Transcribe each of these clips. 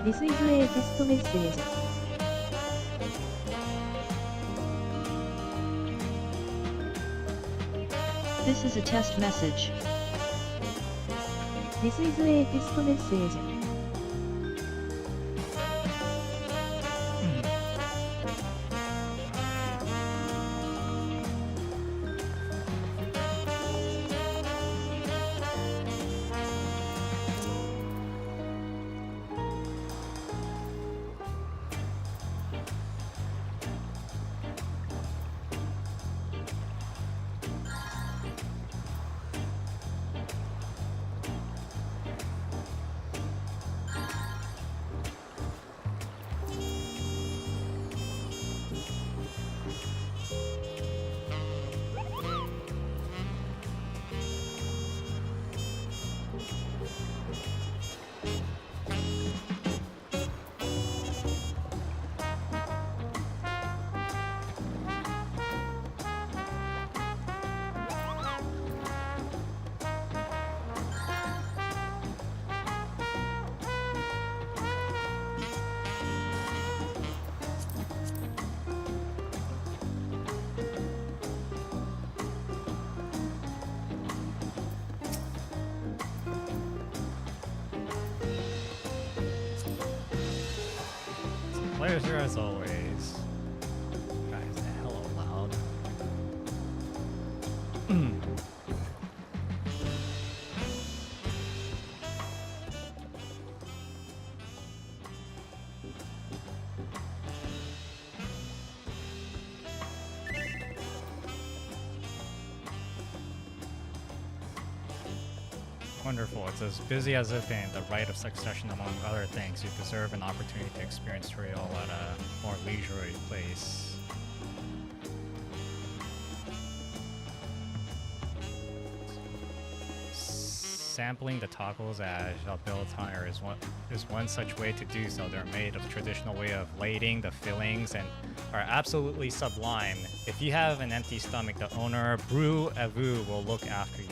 This is a test message. This is a test message. This is a test message. Pleasure as always. Guys, hello loud. Wonderful. It's as busy as if in the rite of succession, among other things. You deserve an opportunity to experience Toriel at a more leisurely place. Sampling the tacos at Jalbeltire is one such way to do so. They're made of the traditional way of lading the fillings and are absolutely sublime. If you have an empty stomach, the owner, Brew Avu, will look after you.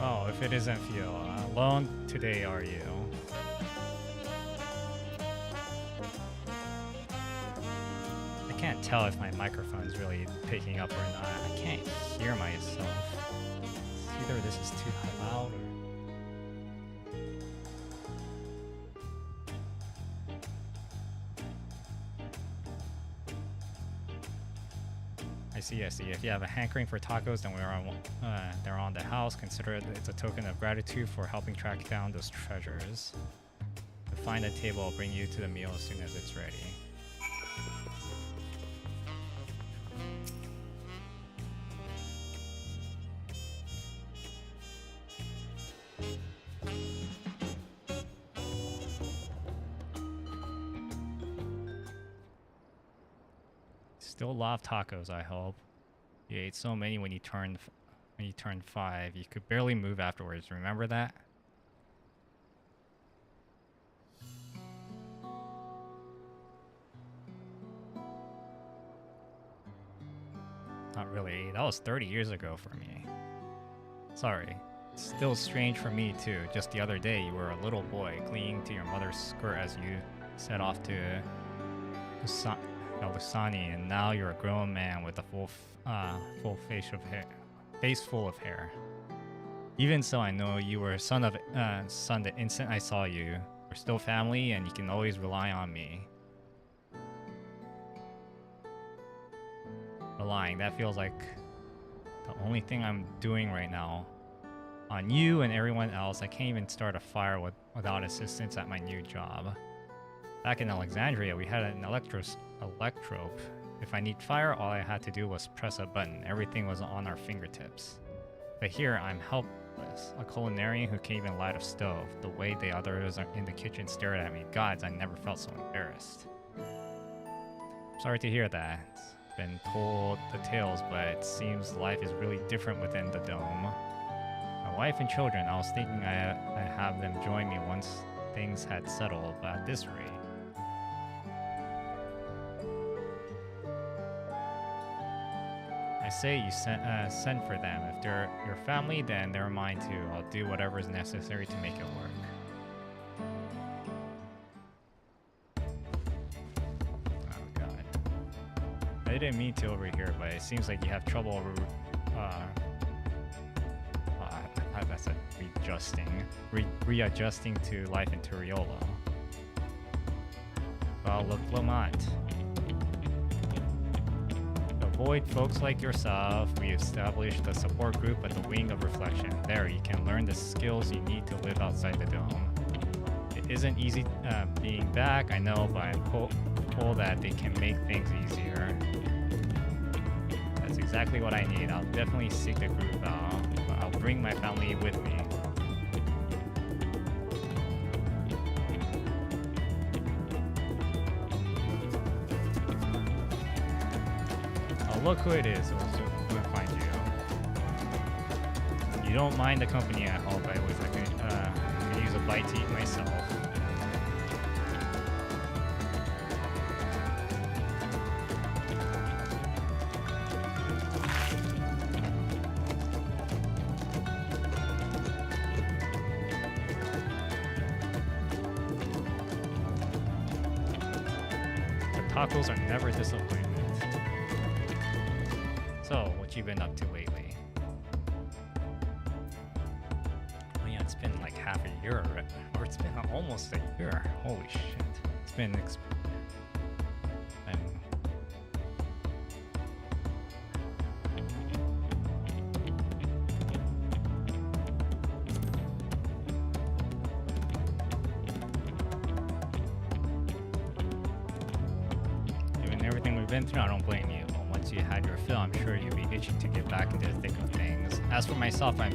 Oh, if it isn't Fiona, alone today are you? I can't tell if my microphone's really picking up or not. I can't hear myself. It's either this is too loud or... I see. If you have a hankering for tacos, then they're on the house. Consider it's a token of gratitude for helping track down those treasures. To find a table, I'll bring you to the meal as soon as it's ready. Still love tacos, I hope. You ate so many when you turned 5. You could barely move afterwards. Remember that? Not really. That was 30 years ago for me. Sorry. It's still strange for me too. Just the other day, you were a little boy clinging to your mother's skirt as you set off to Lusani, and now you're a grown man with a full facial hair. face full of hair. Even so, I know you were son the instant I saw you. We're still family, and you can always rely on me. Relying, that feels like the only thing I'm doing right now. On you and everyone else, I can't even start a fire without assistance at my new job. Back in Alexandria, we had an electrope. If I need fire, all I had to do was press a button. Everything was on our fingertips. But here, I'm helpless. A culinarian who can't even light a stove. The way the others in the kitchen stared at me. Gods, I never felt so embarrassed. Sorry to hear that. Been told the tales, but it seems life is really different within the dome. My wife and children, I was thinking I have them join me once things had settled, but at this rate. I say you send for them. If they're your family, then they're mine too. I'll do whatever is necessary to make it work. Oh god. I didn't mean to over here, but it seems like you have trouble that's a readjusting to life in Turiolo. Well, look, Lamont. To avoid folks like yourself, we established a support group at the Wing of Reflection. There, you can learn the skills you need to live outside the dome. It isn't easy being back, I know, but I'm hopeful that they can make things easier. That's exactly what I need. I'll definitely seek the group out. I'll bring my family with me. Oh, look who it is. I'm gonna find you. You don't mind the company, I hope. I always like to use a bite to eat myself. Tacos are never disappointment. So, what you been up to lately? Oh yeah, it's been like half a year, or it's been almost a year. Holy shit. It's been been through, I don't blame you. But once you had your fill, I'm sure you'll be itching to get back into the thick of things. As for myself, I'm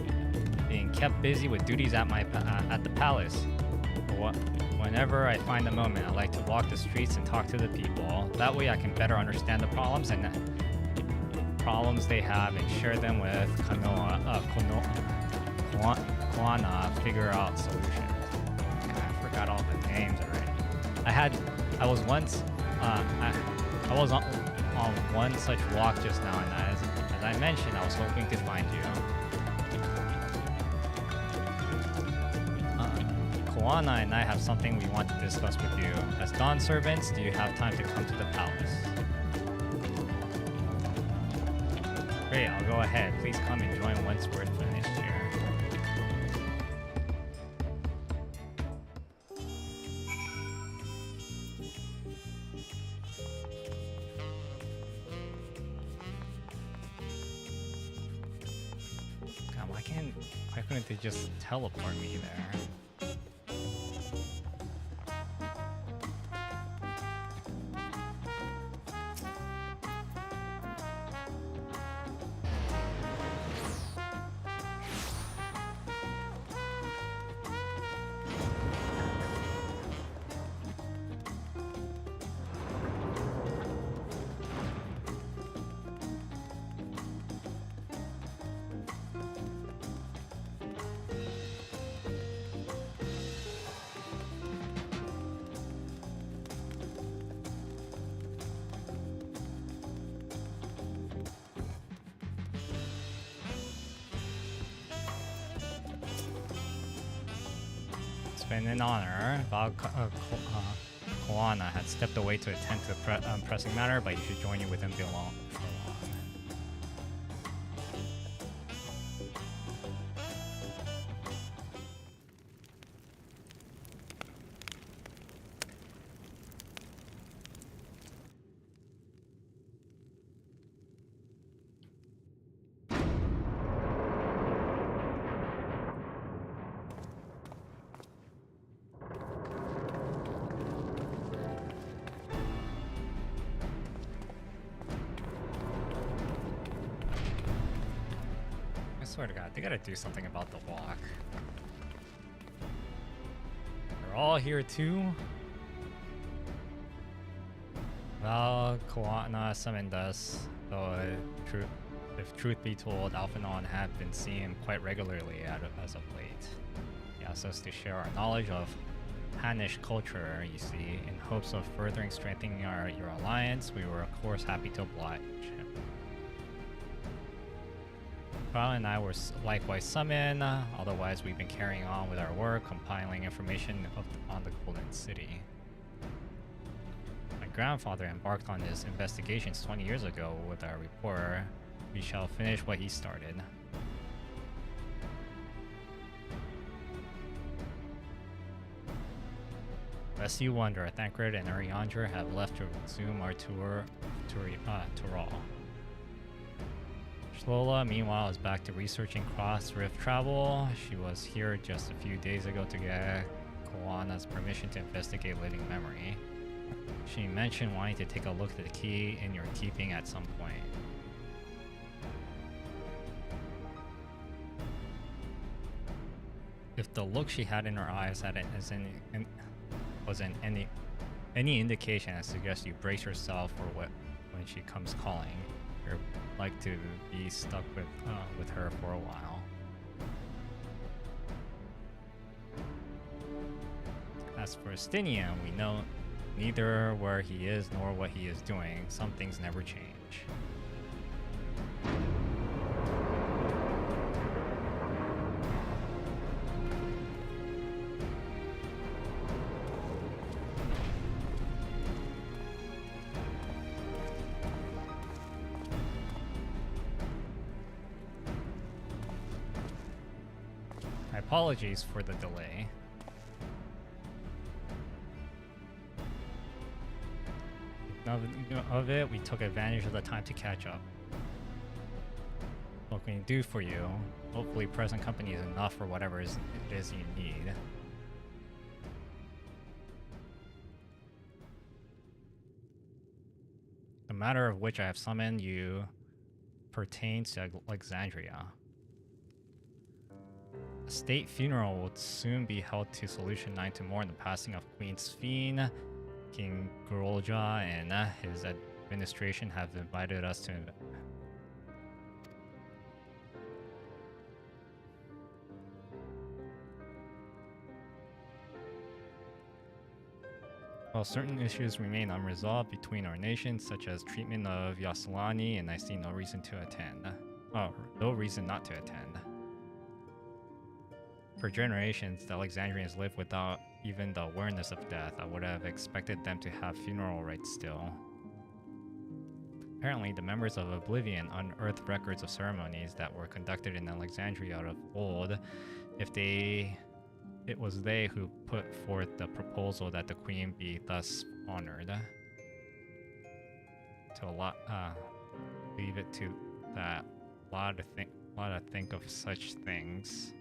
being kept busy with duties at the palace. Whenever I find a moment, I like to walk the streets and talk to the people. That way I can better understand the problems they have and share them with Koana, figure out solutions. God, I forgot all the names already. I was on one such walk just now, and as I mentioned, I was hoping to find you. Koana and I have something we want to discuss with you. As Dawn servants, do you have time to come to the palace? Great, I'll go ahead. Please come and join once we're finished here. Why couldn't they just teleport me there? In honor, Koana had stepped away to attend to the pressing matter, but you should join you with him for long. swear to God, they gotta do something about the walk. They're all here too. Well, Koana summoned us, though if truth be told, Alphanon had been seen him quite regularly as of late. He asked us to share our knowledge of Hanish culture, you see, in hopes of furthering strengthening your alliance. We were of course happy to oblige him. Kyle and I were likewise summoned, otherwise we've been carrying on with our work, compiling information on the Golden City. My grandfather embarked on his investigations 20 years ago with our reporter. We shall finish what he started. Lest you wonder, Thancred and Urianger have left to resume our tour to Tural. Shlola, meanwhile, is back to researching cross-rift travel. She was here just a few days ago to get Koana's permission to investigate living memory. She mentioned wanting to take a look at the key in your keeping at some point. If the look she had in her eyes wasn't any indication, I suggest you brace yourself for when she comes calling. You're like to be stuck with her for a while. As for Stinian, we know neither where he is nor what he is doing. Some things never change. Apologies for the delay. Of it, we took advantage of the time to catch up. What can we do for you? Hopefully present company is enough for whatever it is you need. The matter of which I have summoned you pertains to Alexandria. A state funeral will soon be held to Solution 9 to mourn the passing of Queen Sphene. King Grolja and his administration have invited us to While certain issues remain unresolved between our nations, such as treatment of Yaslani, and I see no reason to attend. Oh, no reason not to attend. For generations, the Alexandrians lived without even the awareness of death. I would have expected them to have funeral rites still. Apparently, the members of Oblivion unearthed records of ceremonies that were conducted in Alexandria of old. It was they who put forth the proposal that the queen be thus honored. Leave it to that. Lot to think of such things.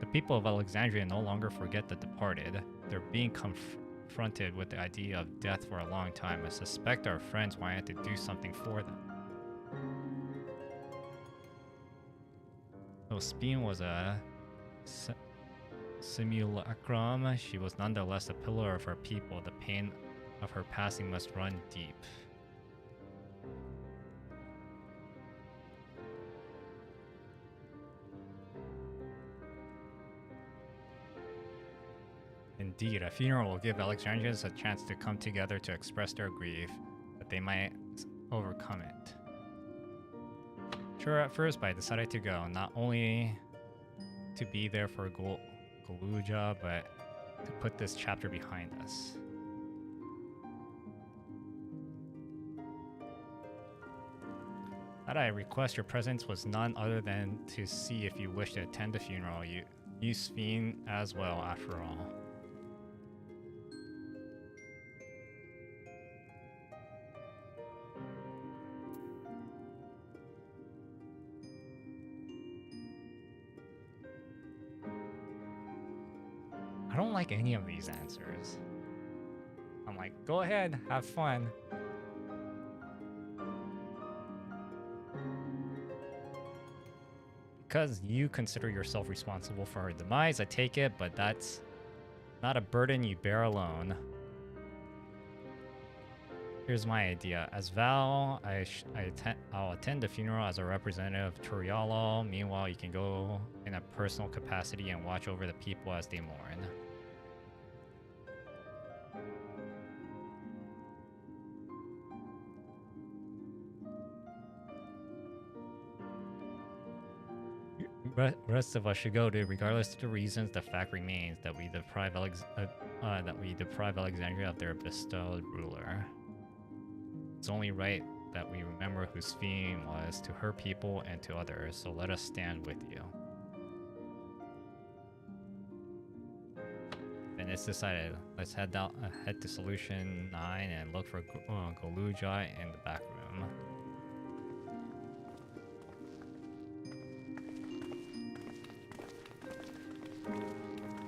The people of Alexandria no longer forget the departed. They're being confronted with the idea of death for a long time. I suspect our friends wanted to do something for them. Though Sphene was a simulacrum, she was nonetheless a pillar of her people. The pain of her passing must run deep. Indeed, a funeral will give Alexandrians a chance to come together to express their grief, that they might overcome it. Sure, at first, but I decided to go, not only to be there for Galuja, but to put this chapter behind us. That I request your presence was none other than to see if you wish to attend the funeral. You Sphene as well, after all. I don't like any of these answers. I'm like, go ahead, have fun. because you consider yourself responsible for her demise, I take it, but that's not a burden you bear alone. Here's my idea. As Val, I'll attend the funeral as a representative of Toriolo. Meanwhile, you can go in a personal capacity and watch over the people as they mourn. Rest of us should go to, regardless of the reasons. The fact remains that we deprive Alexandria of their bestowed ruler. It's only right that we remember whose theme was to her people and to others, so let us stand with you. And it's decided. Let's head to Solution 9 and look for Goluja in the back room.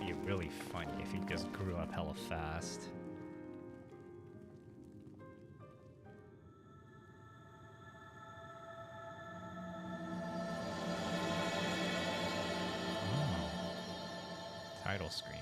It'd be really funny if he just grew up hella fast. Title screen.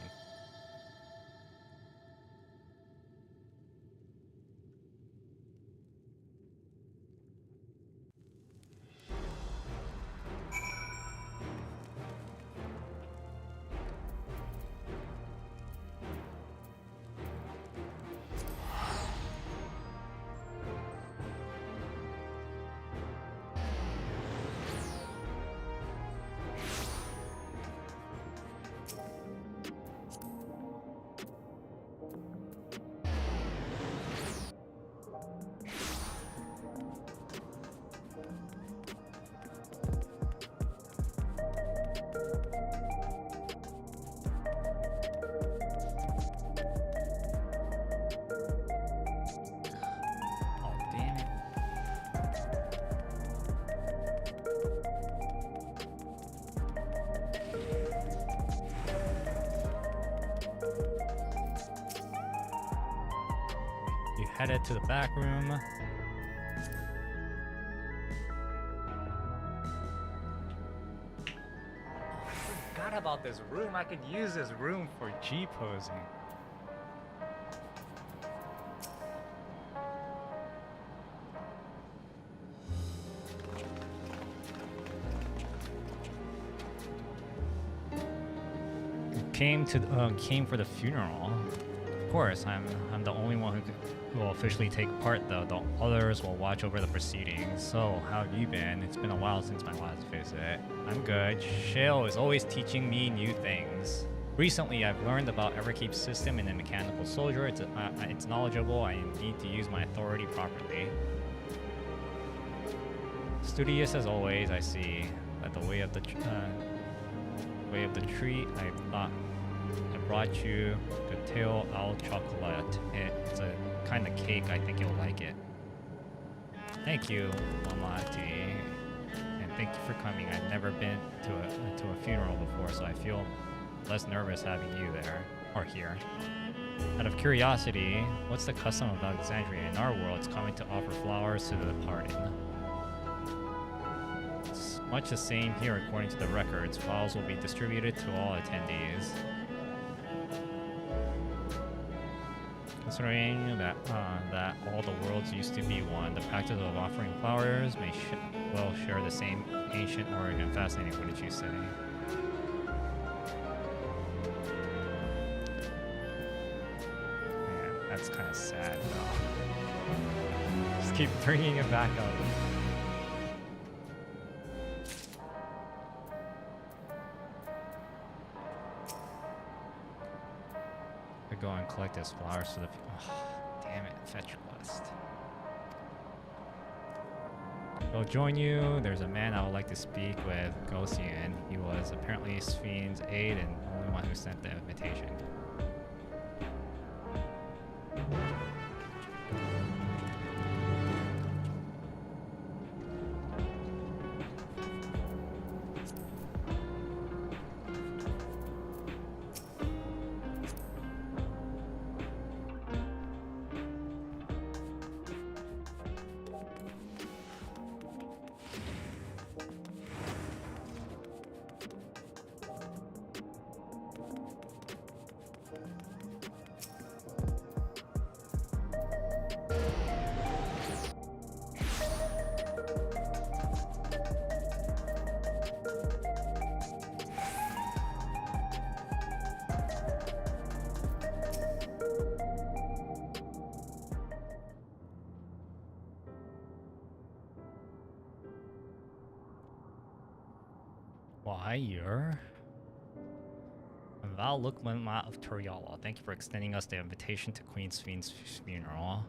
Headed to the back room. I forgot about this room. I could use this room for G posing. Came for the funeral. Of course, I'm the only one who will officially take part, though. The others will watch over the proceedings. So, how have you been? It's been a while since my last visit. I'm good. Shale is always teaching me new things. Recently, I've learned about Everkeep's system in the Mechanical Soldier. It's knowledgeable. I need to use my authority properly. Studious as always, I see. At the way of the tree, I brought you the tail al chocolate. It's a kind of cake. I think you'll like it. Thank you, Mamati, and thank you for coming. I've never been to a funeral before, so I feel less nervous having you there or here. Out of curiosity, what's the custom of Alexandria? In our world, it's common to offer flowers to the departed. It's much the same here according to the records. Flowers will be distributed to all attendees. Considering that all the worlds used to be one, the practice of offering flowers may well share the same ancient origin. Fascinating, what did you say? Man, that's kind of sad, though. Just keep bringing it back up. Go and collect his flowers to the damn it, fetch quest. I'll join you. There's a man I would like to speak with, Gosian. He was apparently Sphyn's aide and the only one who sent the invitation. Why you're Val Lukmanma of Toriala. Thank you for extending us the invitation to Queen Sven's funeral.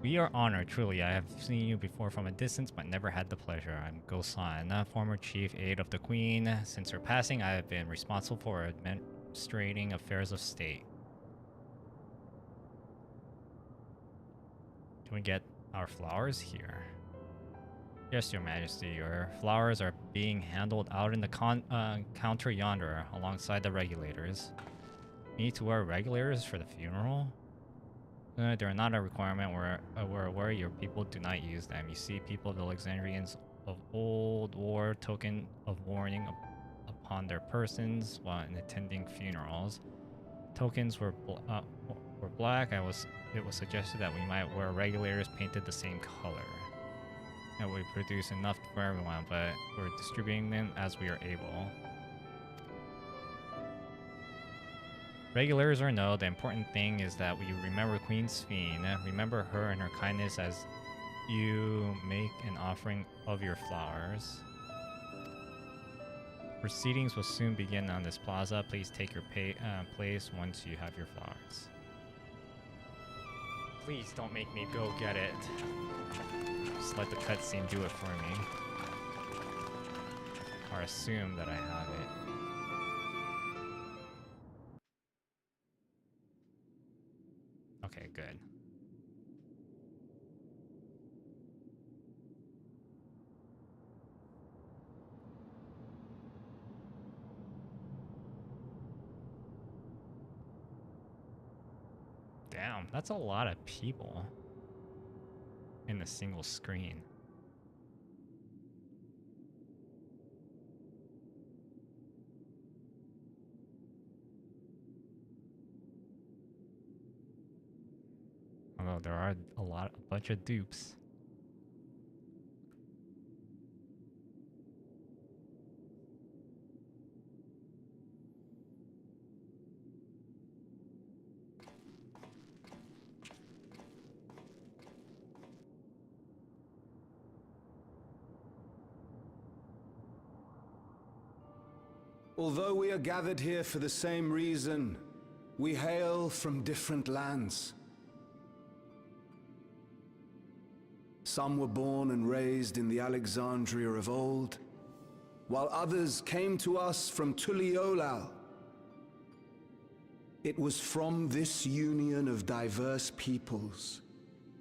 We are honored, truly. I have seen you before from a distance, but never had the pleasure. I'm Gosan, a former chief aide of the Queen. Since her passing, I have been responsible for administrating affairs of state. Can we get our flowers here? Yes, Your Majesty. Your flowers are being handled out in the counter yonder, alongside the regulators. You need to wear regulators for the funeral? They're not a requirement. We're aware your people do not use them. You see, people of the Alexandrians of old wore token of warning upon their persons while attending funerals. Tokens were black. It was suggested that we might wear regulators painted the same color. That would produce enough for everyone, but we're distributing them as we are able. Regulars or no, the important thing is that we remember Queen Sven. Remember her and her kindness as you make an offering of your flowers. Proceedings will soon begin on this plaza. Please take your place once you have your flowers. Please don't make me go get it. Just let the cutscene do it for me. Or assume that I have it. Okay, good. Damn, that's a lot of people in a single screen. Although there are a bunch of dupes. Although we are gathered here for the same reason, we hail from different lands. Some were born and raised in the Alexandria of old, while others came to us from Tuliolal. It was from this union of diverse peoples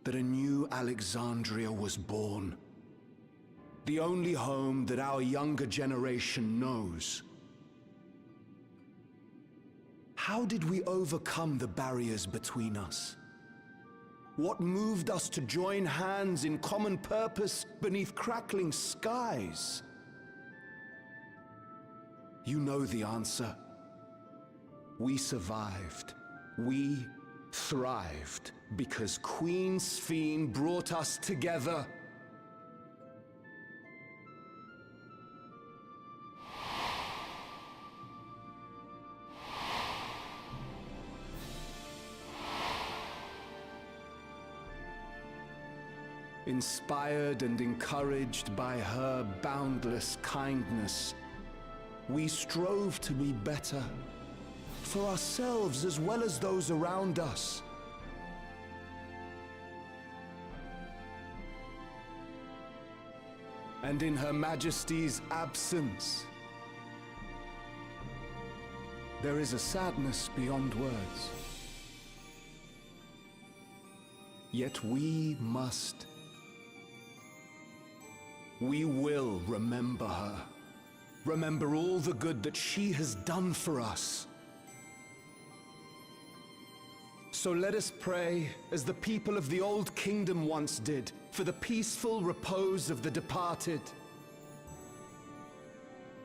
that a new Alexandria was born. The only home that our younger generation knows. How did we overcome the barriers between us? What moved us to join hands in common purpose beneath crackling skies? You know the answer. We survived. We thrived because Queen Sven brought us together. Inspired and encouraged by her boundless kindness, we strove to be better, for ourselves as well as those around us. And in Her Majesty's absence, there is a sadness beyond words. Yet we must. We will remember her. Remember all the good that she has done for us. So let us pray, as the people of the Old Kingdom once did, for the peaceful repose of the departed.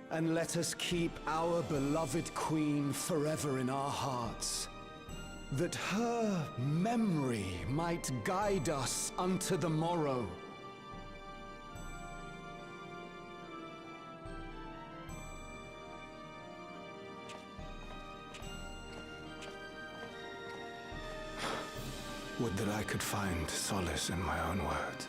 And let us keep our beloved Queen forever in our hearts, that her memory might guide us unto the morrow. Would that I could find solace in my own words.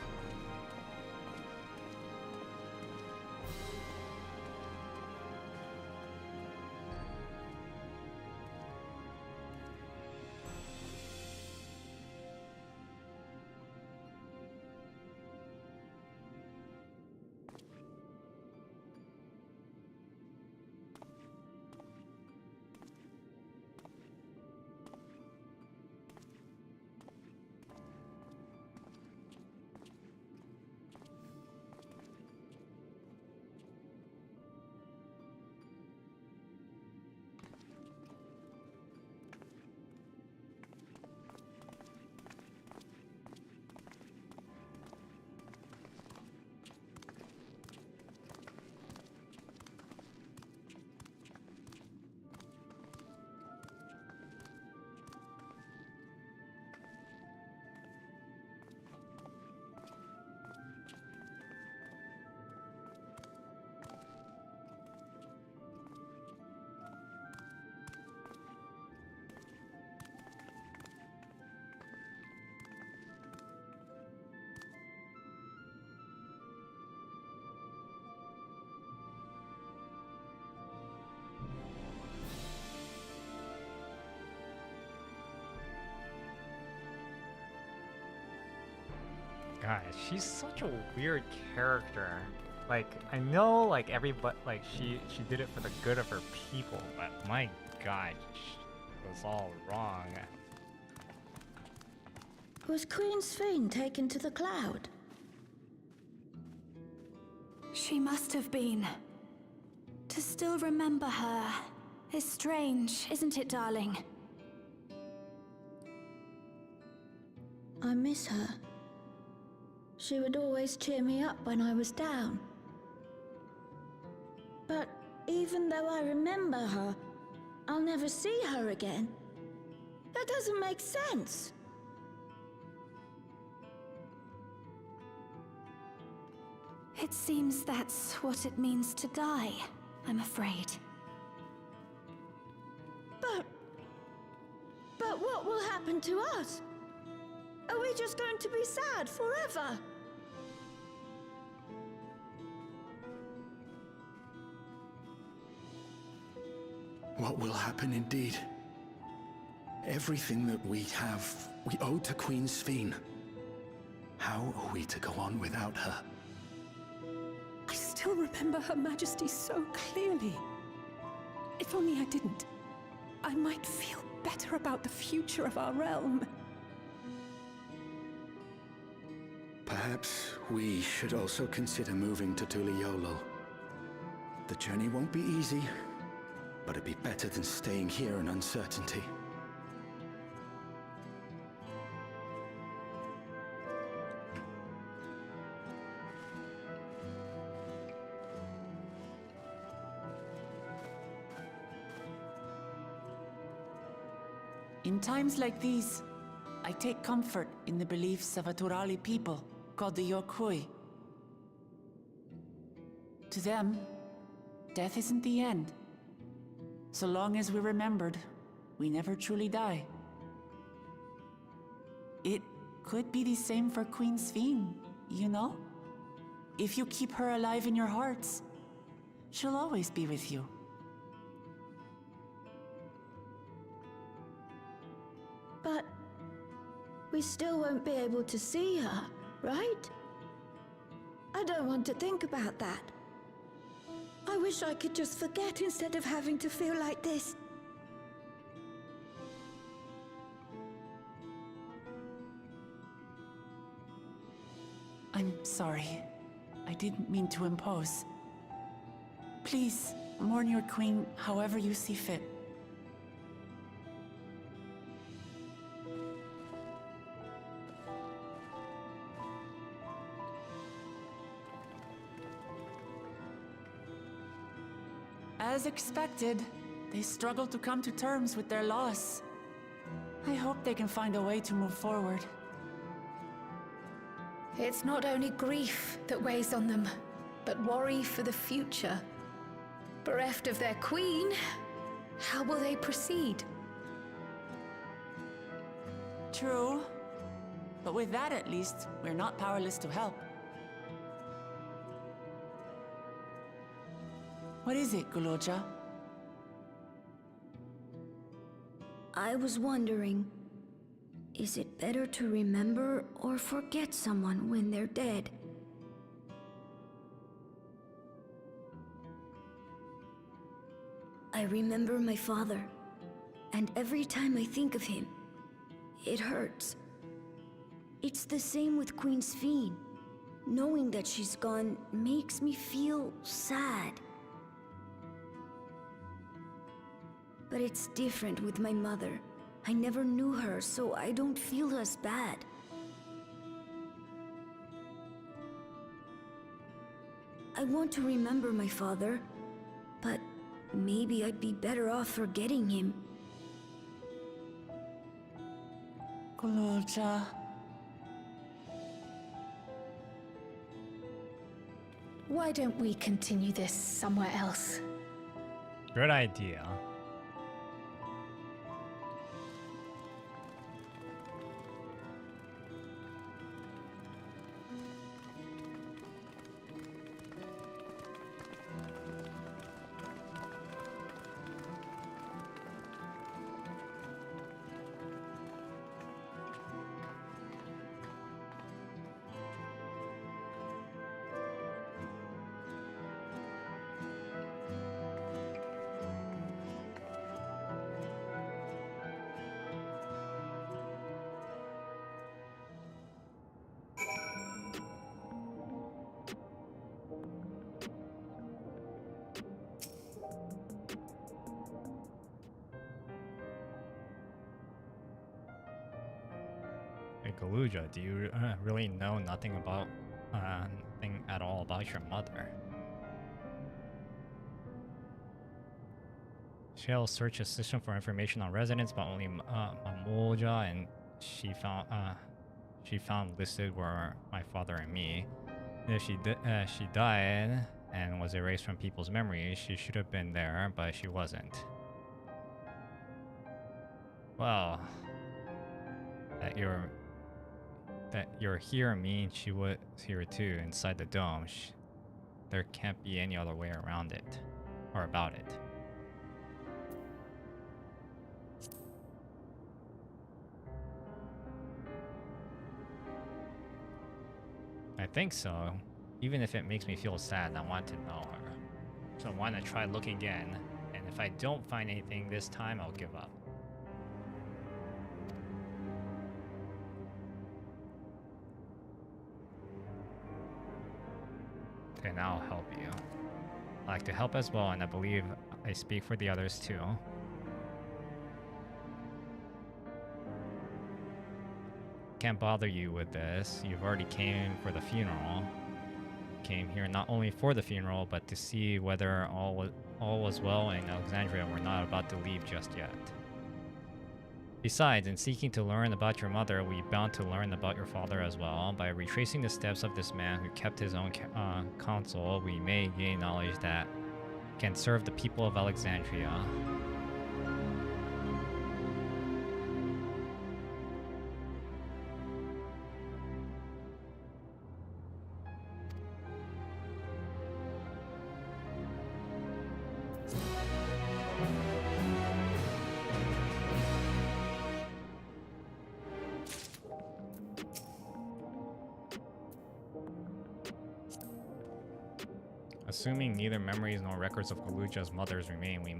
God, she's such a weird character. Like, I know, like, everybody, like, she did it for the good of her people, but my God, it was all wrong. Was Queen Sphene taken to the cloud? She must have been. To still remember her is strange, isn't it, darling? I miss her. She would always cheer me up when I was down. But even though I remember her, I'll never see her again. That doesn't make sense. It seems that's what it means to die, I'm afraid. But what will happen to us? Are we just going to be sad forever? What will happen indeed? Everything that we have, we owe to Queen Sphene. How are we to go on without her? I still remember Her Majesty so clearly. If only I didn't, I might feel better about the future of our realm. Perhaps we should also consider moving to Tuliolo. The journey won't be easy, but it'd be better than staying here in uncertainty. In times like these, I take comfort in the beliefs of a Turali people called the Yokui. To them, death isn't the end. So long as we're remembered, we never truly die. It could be the same for Queen Sphene, you know? If you keep her alive in your hearts, she'll always be with you. But we still won't be able to see her, right? I don't want to think about that. I wish I could just forget instead of having to feel like this. I'm sorry. I didn't mean to impose. Please, mourn your queen however you see fit. As expected, they struggle to come to terms with their loss. I hope they can find a way to move forward. It's not only grief that weighs on them, but worry for the future. Bereft of their queen, how will they proceed? True. But with that at least, we're not powerless to help. What is it, Guloja? I was wondering, is it better to remember or forget someone when they're dead? I remember my father, and every time I think of him, it hurts. It's the same with Queen Sphene. Knowing that she's gone makes me feel sad. But it's different with my mother. I never knew her, so I don't feel as bad. I want to remember my father, but maybe I'd be better off forgetting him. Guloja. Why don't we continue this somewhere else? Good idea. Hey, Galuja, do you really know nothing at all about your mother? Shell searched a system for information on residents, but only Mamolja, and she found listed were my father and me. If she died and was erased from people's memories, she should have been there, but she wasn't. Well, that you're here means she was here too, inside the dome. There can't be any other way around it, or about it. I think so. Even if it makes me feel sad, I want to know her. So I want to try looking again, and if I don't find anything this time, I'll give up. Then I'll help you. I like to help as well, and I believe I speak for the others too. Can't bother you with this. You've already came for the funeral. Came here not only for the funeral, but to see whether all was well in Alexandria. We're not about to leave just yet. Besides, in seeking to learn about your mother, we're bound to learn about your father as well. By retracing the steps of this man who kept his own counsel, we may gain knowledge that can serve the people of Alexandria. Assuming neither memories nor records of Galuja's mothers remain, we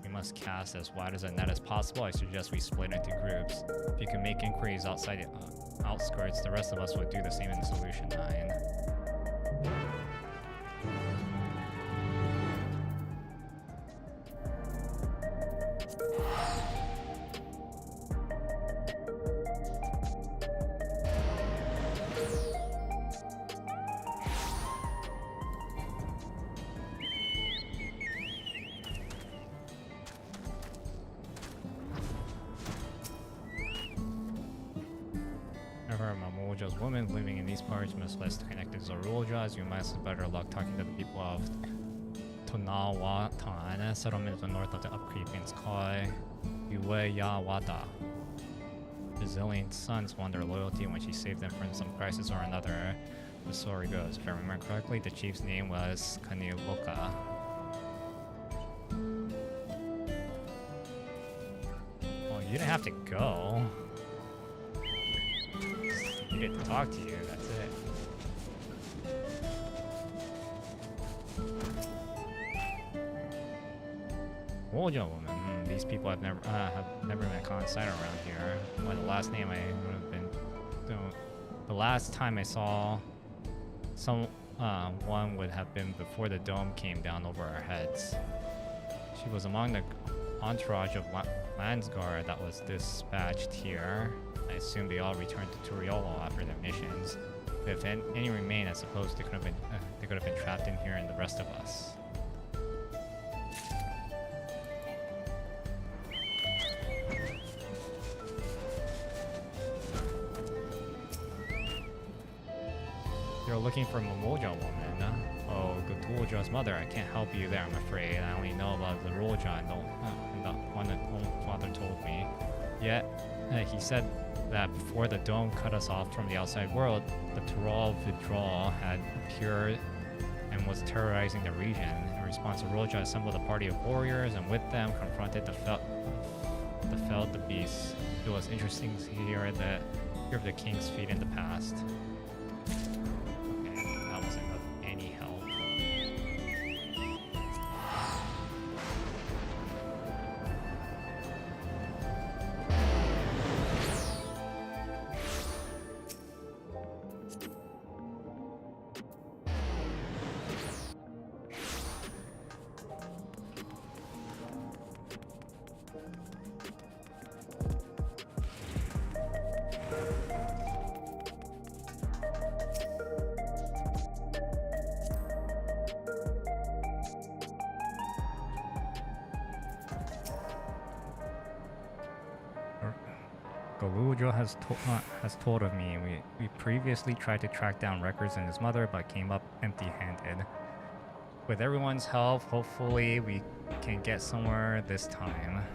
must cast as wide as a net as possible. I suggest we split into groups. If you can make inquiries outside the outskirts, the rest of us would do the same in Solution 9. Mamolja's women living in these parts must less connected to Zoruljas. You must have better luck talking to the people of Tonawatan, a settlement to the north of the upcreeping sky. Ueyawada. Brazilian sons won their loyalty when she saved them from some crisis or another. The story goes, if I remember correctly, the chief's name was Kaniwoka. Well, you didn't have to go. He needed to talk to you, that's it. Wolja woman. These people have never been caught in sight around here. Well, the last name I would have been. The last time I saw one would have been before the dome came down over our heads. She was among the entourage of Landsguard that was dispatched here. I assume they all returned to Turiolo after their missions. If any remain, I suppose they could have been trapped in here and the rest of us. You're looking for Mamolja woman. Oh, Gutulja's mother. I can't help you there, I'm afraid. I only know about the Rolja and the one that father told me. Yet, he said that before the dome cut us off from the outside world, the Tural Vidral had appeared and was terrorizing the region. In response, the Rolja assembled a party of warriors and with them confronted the beasts. It was interesting to hear of the king's feat in the past. Galujo has told of me. We previously tried to track down records in his mother, but came up empty-handed. With everyone's help, hopefully we can get somewhere this time.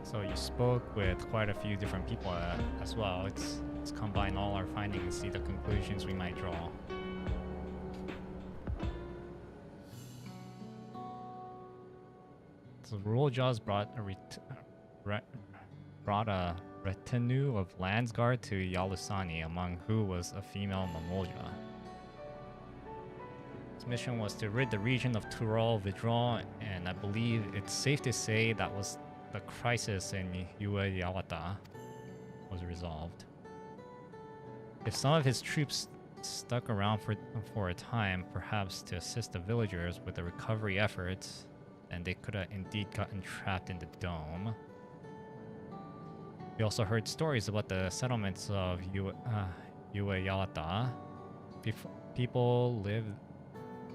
So you spoke with quite a few different people as well. Let's combine all our findings and see the conclusions we might draw. So Rule Jaws brought a retinue of Landsguard to Yalusani, among who was a female Mamolja. His mission was to rid the region of Tural Vidral, and I believe it's safe to say that was the crisis in Yue Yawata was resolved. If some of his troops stuck around for a time, perhaps to assist the villagers with the recovery efforts, then they could have indeed gotten trapped in the dome. We also heard stories about the settlements of Yue Yawata. People lived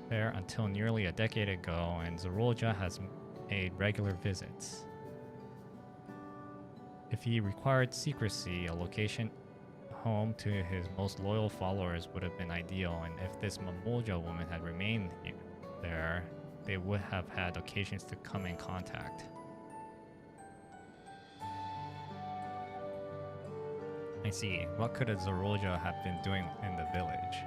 there until nearly a decade ago, and Zorolja has made regular visits. If he required secrecy, a location home to his most loyal followers would have been ideal, and if this Mamolja woman had remained there, they would have had occasions to come in contact. I see. What could a Zorolja have been doing in the village?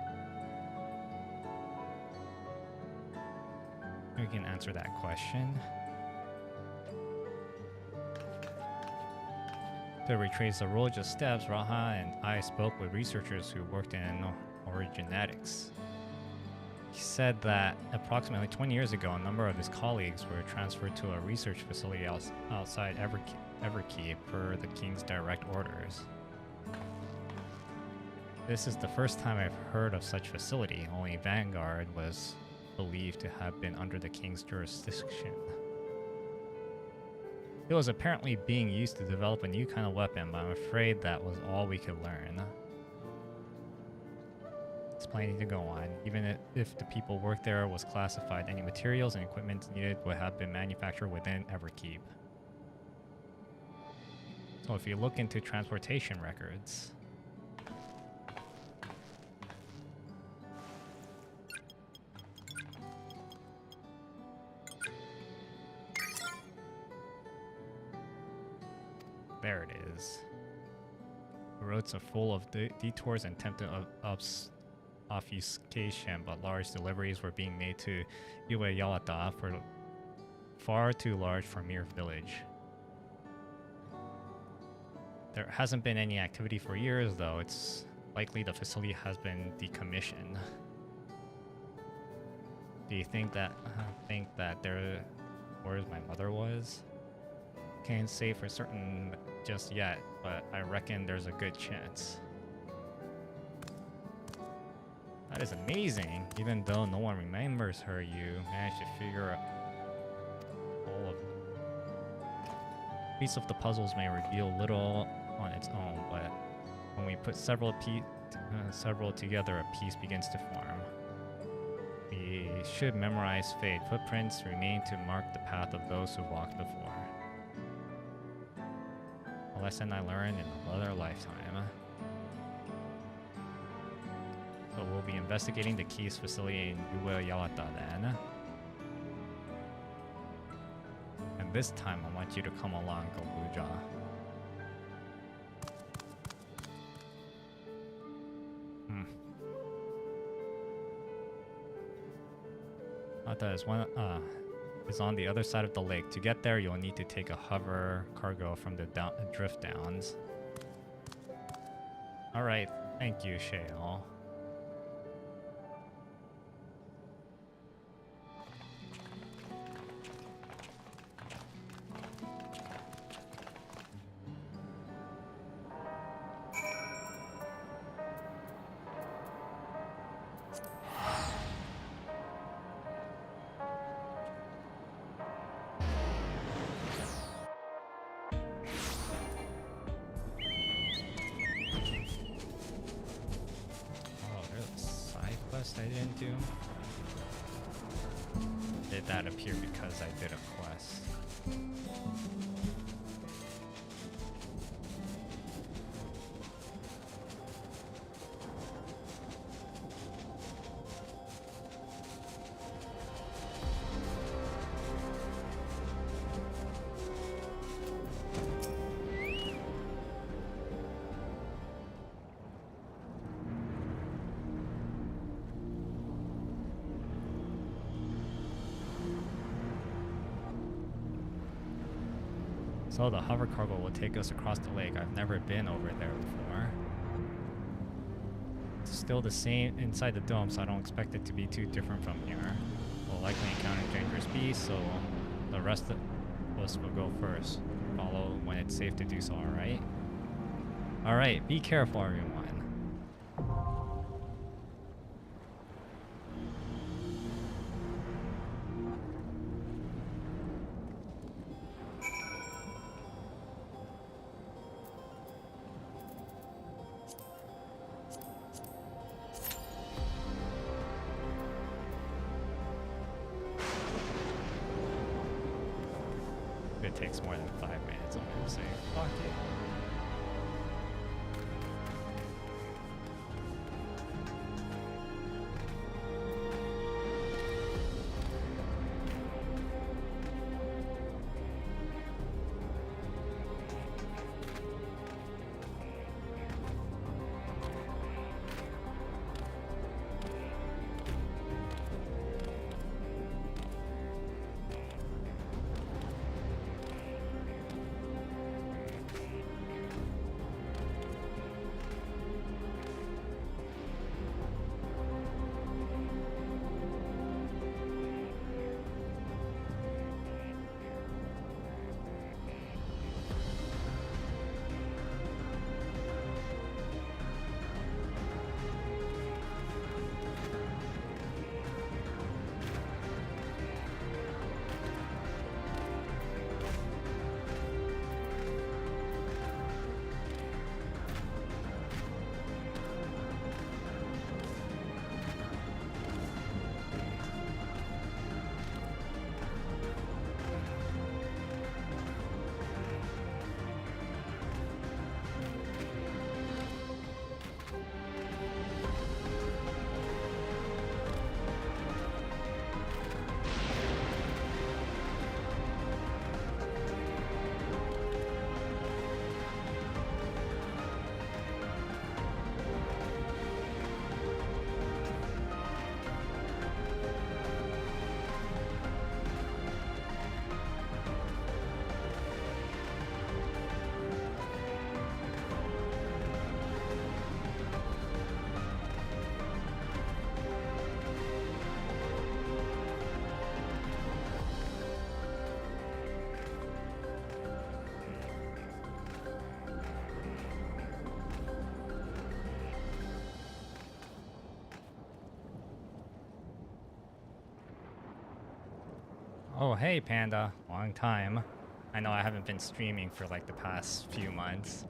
We can answer that question. To retrace Zorolja's steps, Raha and I spoke with researchers who worked in origenetics. He said that approximately 20 years ago, a number of his colleagues were transferred to a research facility outside Everkeep per the king's direct orders. This is the first time I've heard of such facility. Only Vanguard was believed to have been under the king's jurisdiction. It was apparently being used to develop a new kind of weapon, but I'm afraid that was all we could learn. There's plenty to go on. Even if the people worked there was classified, any materials and equipment needed would have been manufactured within Everkeep. So if you look into transportation records, there it is. The roads are full of detours and attempted obfuscation, but large deliveries were being made to Yue Yawata, for far too large for mere village. There hasn't been any activity for years, though. It's likely the facility has been decommissioned. Do you think that where my mother was? Can't say for certain just yet, but I reckon there's a good chance. That is amazing. Even though no one remembers her, you managed to figure out all of them. Piece of the puzzles may reveal little on its own, but when we put several together, a piece begins to form. We should memorize fate. Footprints remain to mark the path of those who walked before. A lesson I learned in another lifetime. So we'll be investigating the Keys facility in Yue Yawata then. And this time I want you to come along, Gobuja. Yawata is on the other side of the lake. To get there, you'll need to take a hover cargo from the drift downs. Alright, thank you, Shale. I didn't do. Did did that appear because I did a quest? So the hover cargo will take us across the lake. I've never been over there before. It's still the same inside the dome, so I don't expect it to be too different from here. We'll likely encounter dangerous beasts, so the rest of us will go first. Follow when it's safe to do so, alright? Alright, be careful everyone. If it takes more than 5 minutes, I'm gonna say fuck it. Oh, hey, Panda. Long time. I know I haven't been streaming for like the past few months.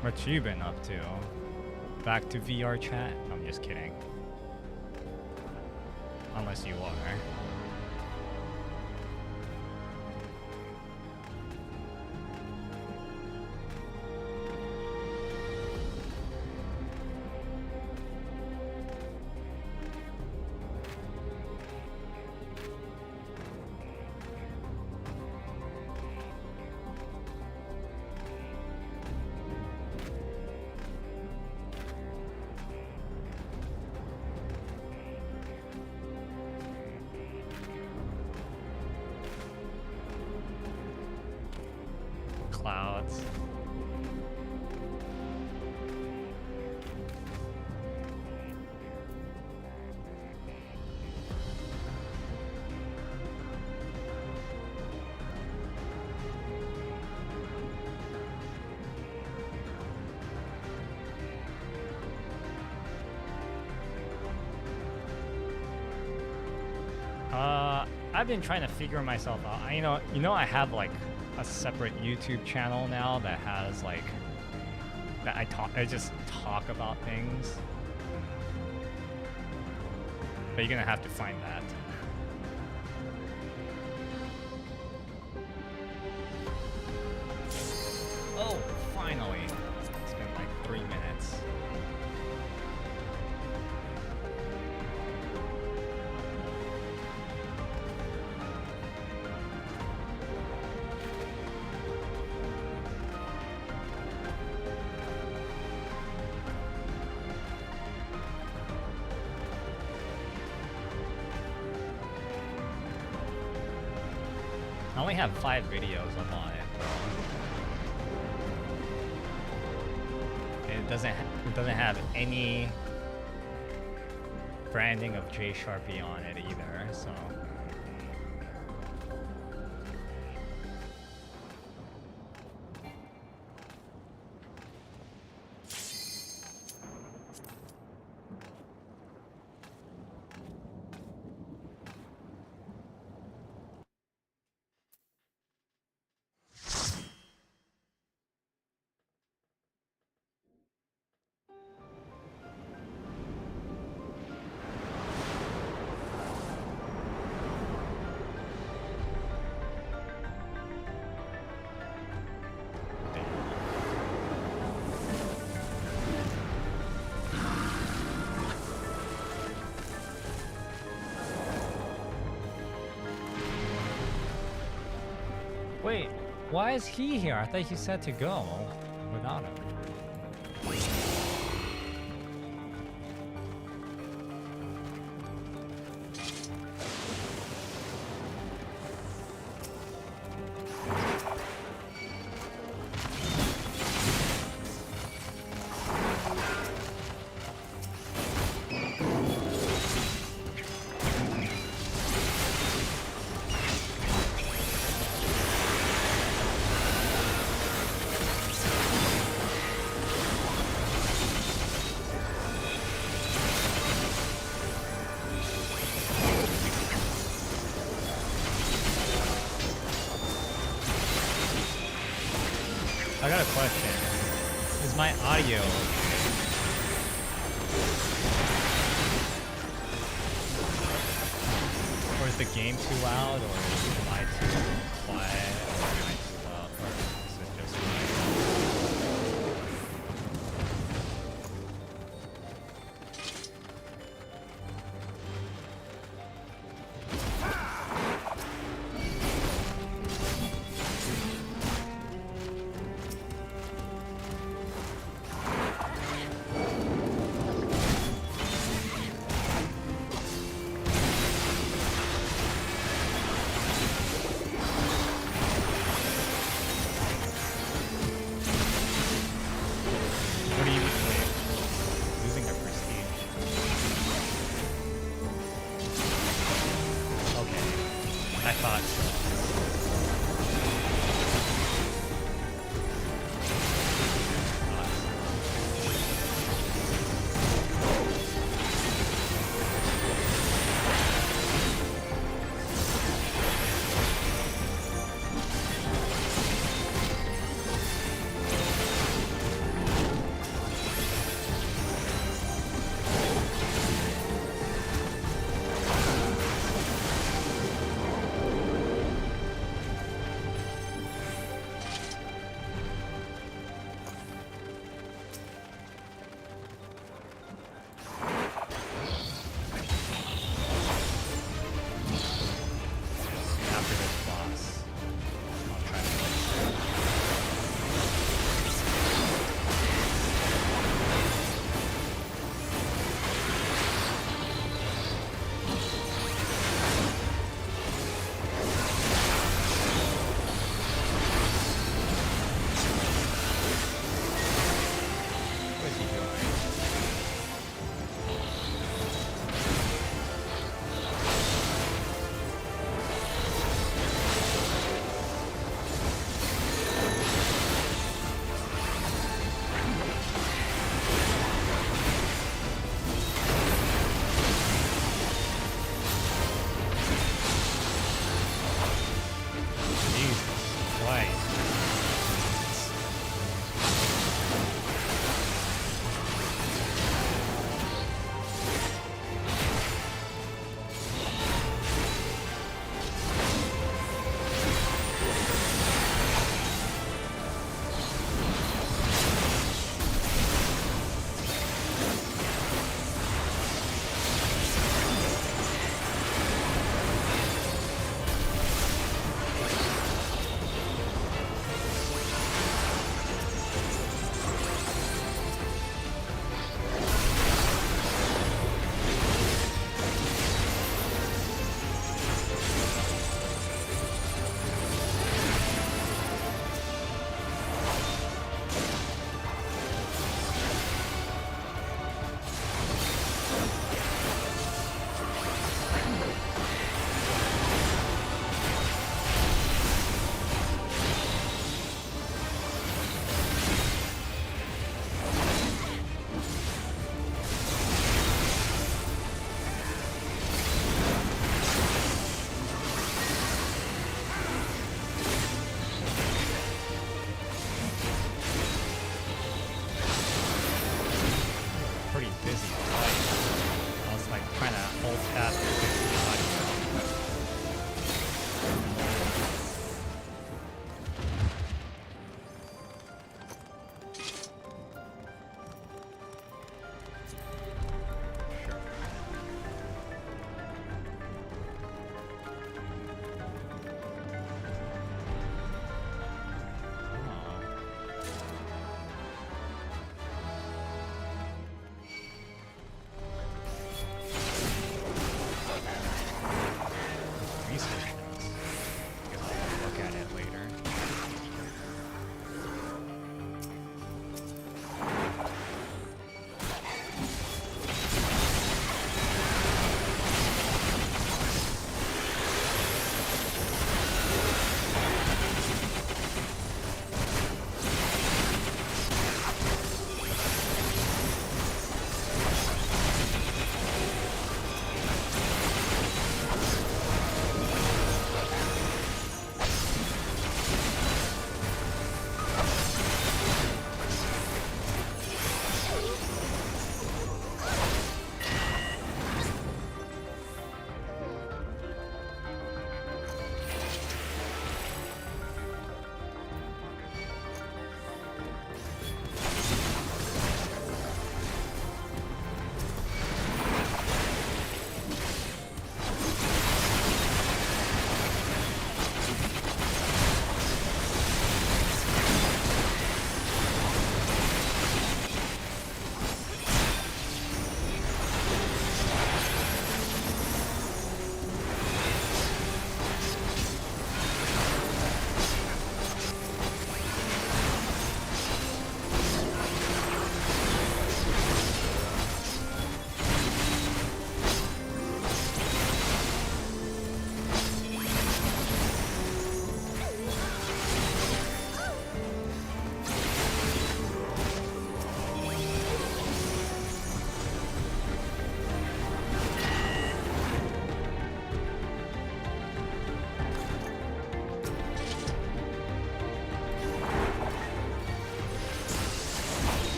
What you been up to? Back to VR chat? I'm just kidding. Unless you are. Clouds. I've been trying to figure myself out. I have like a separate YouTube channel now that has like that I just talk about things. But you're gonna have to find that. Oh, finally. It's been like 3 minutes. I only have 5 videos up on it. It doesn't have any branding of JSharpie on it either, so. Wait, why is he here? I thought you said to go without him. I got a question. Is my audio or is the game too loud, or am I too quiet, or am I too loud, or is it just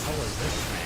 hell is this thing?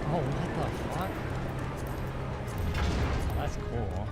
Oh, what the fuck? Oh, that's cool.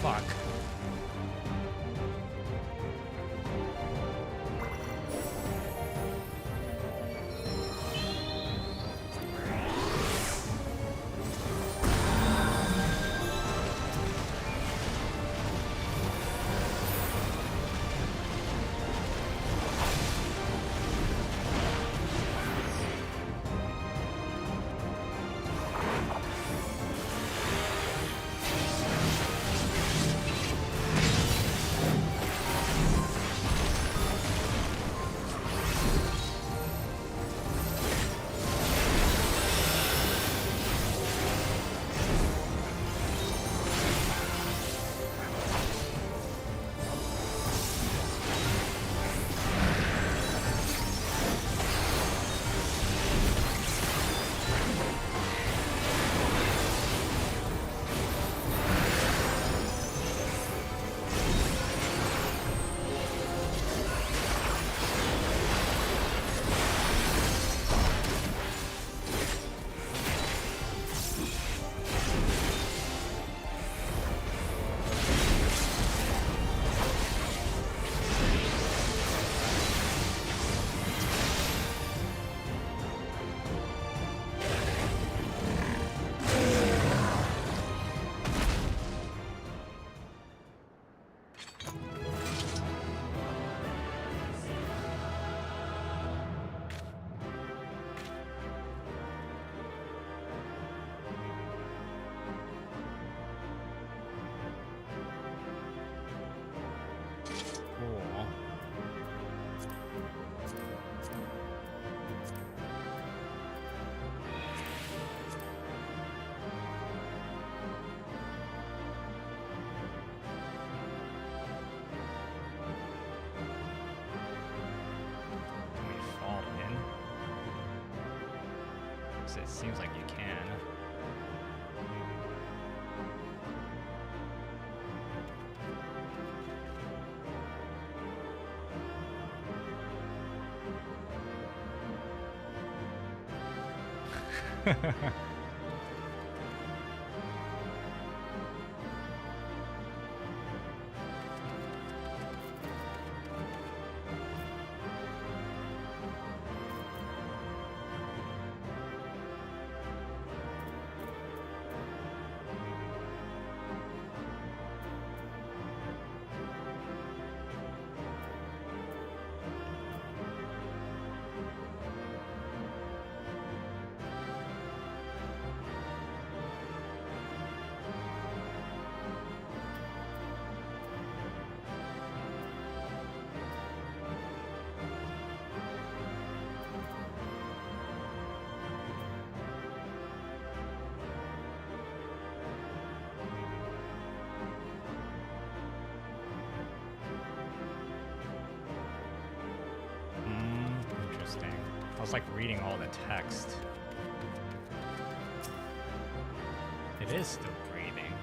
fuck. It seems like you can. Interesting. I was like reading all the text. It is still breathing.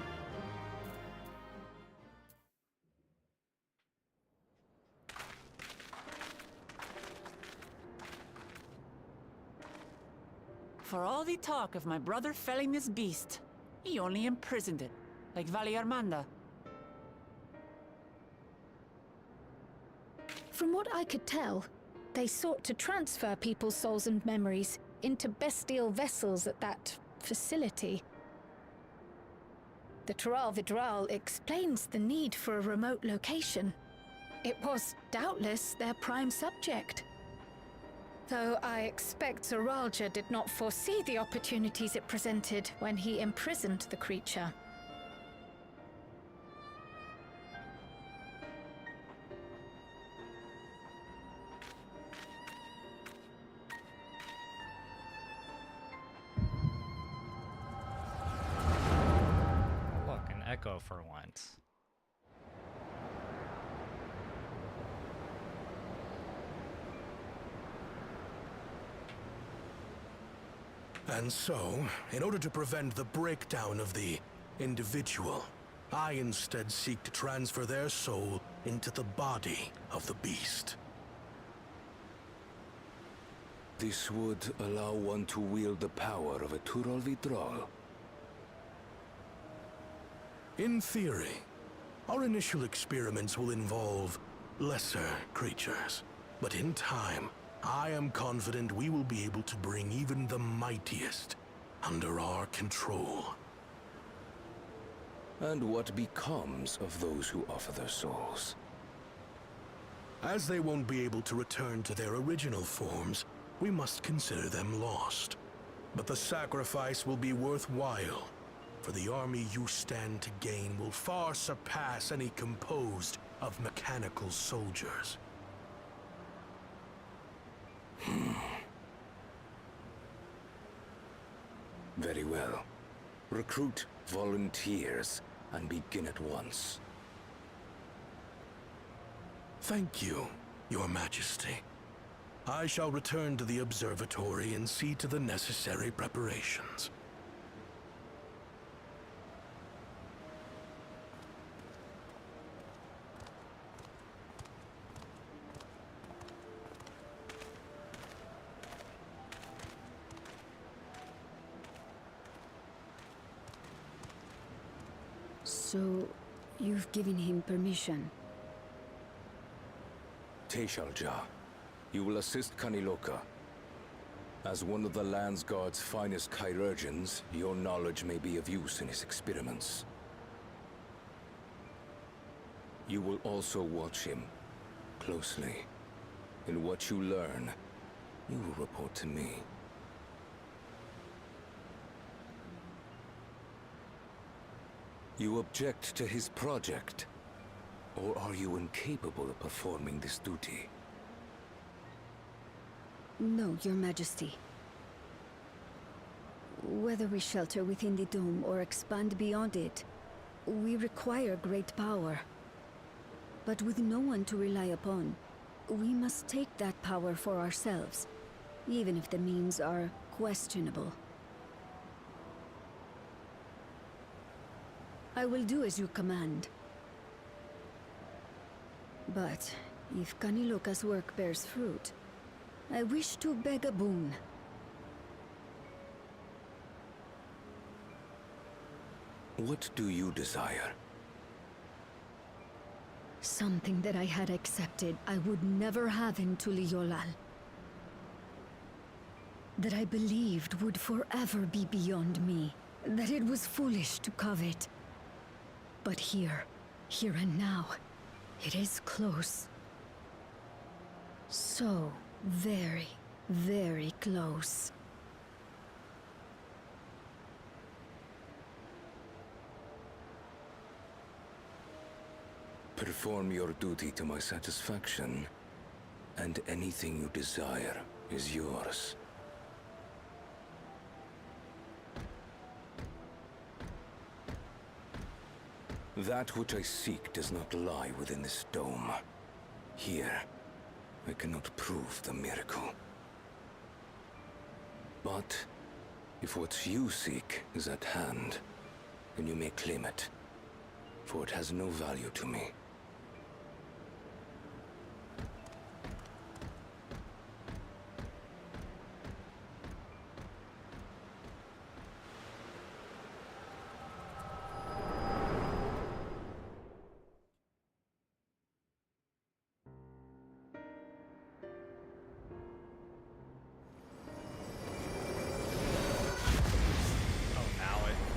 For all the talk of my brother felling this beast, he only imprisoned it, like Valley Armanda. From what I could tell, they sought to transfer people's souls and memories into bestial vessels at that facility. The Tural Vidral explains the need for a remote location. It was doubtless their prime subject. Though I expect Zoralja did not foresee the opportunities it presented when he imprisoned the creature. Look, an echo for once. And so, in order to prevent the breakdown of the individual, I instead seek to transfer their soul into the body of the beast. This would allow one to wield the power of a Tural Vidral. In theory, Our initial experiments will involve lesser creatures, but in time, I am confident we will be able to bring even the mightiest under our control. And what becomes of those who offer their souls? As they won't be able to return to their original forms, we must consider them lost. But the sacrifice will be worthwhile, for the army you stand to gain will far surpass any composed of mechanical soldiers. Very well. Recruit volunteers and begin at once. Thank you, Your Majesty. I shall return to the observatory and see to the necessary preparations. So, you've given him permission? Teshalja, you will assist Kaniloka. As one of the Lands Guard's finest chirurgeons, your knowledge may be of use in his experiments. You will also watch him closely. In what you learn, you will report to me. You object to his project? Or are you incapable of performing this duty? No, Your Majesty. Whether we shelter within the dome or expand beyond it, we require great power. But with no one to rely upon, we must take that power for ourselves, even if the means are questionable. I will do as you command. But if Kaniloka's work bears fruit, I wish to beg a boon. What do you desire? Something that I had accepted I would never have in Tuliolal. That I believed would forever be beyond me. That it was foolish to covet. But here and now, it is close. So very, very close. Perform your duty to my satisfaction, and anything you desire is yours. That which I seek does not lie within this dome. Here, I cannot prove the miracle. But if what you seek is at hand, then you may claim it, for it has no value to me.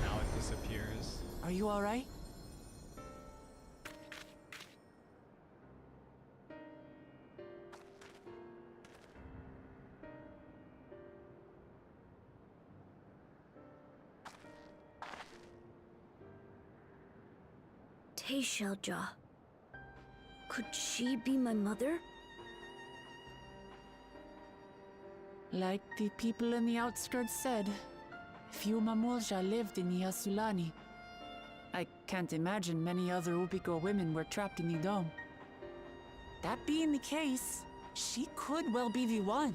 Now it disappears. Are you all right? Teshalja. Could she be my mother? Like the people in the outskirts said, few Mamulja lived in the Yasulani. I can't imagine many other Upico women were trapped in the dome. That being the case, she could well be the one.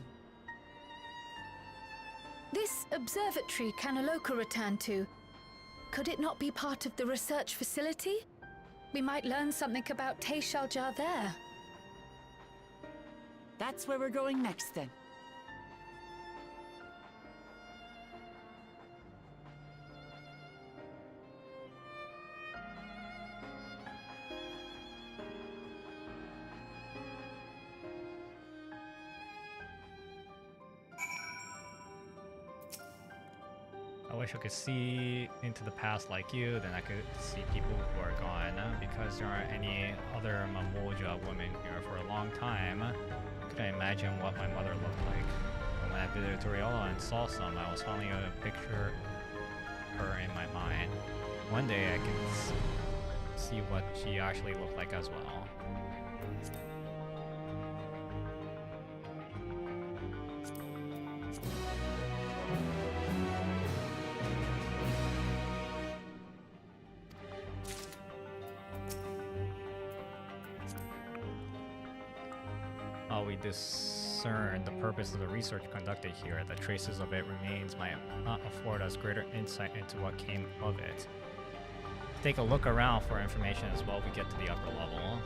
This observatory Kaniloka returned to, could it not be part of the research facility? We might learn something about Teshalja there. That's where we're going next then. wish I could see into the past like you, then I could see people who are gone. Because there aren't any other Mamolja women here for a long time, could I imagine what my mother looked like? And when I visited Toriola and saw some, I was finally able to picture her in my mind. One day I can see what she actually looked like as well. We discern the purpose of the research conducted here. The traces of it remains might not afford us greater insight into what came of it. Take a look around for information as well we get to the upper level.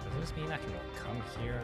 Does this mean I can come here?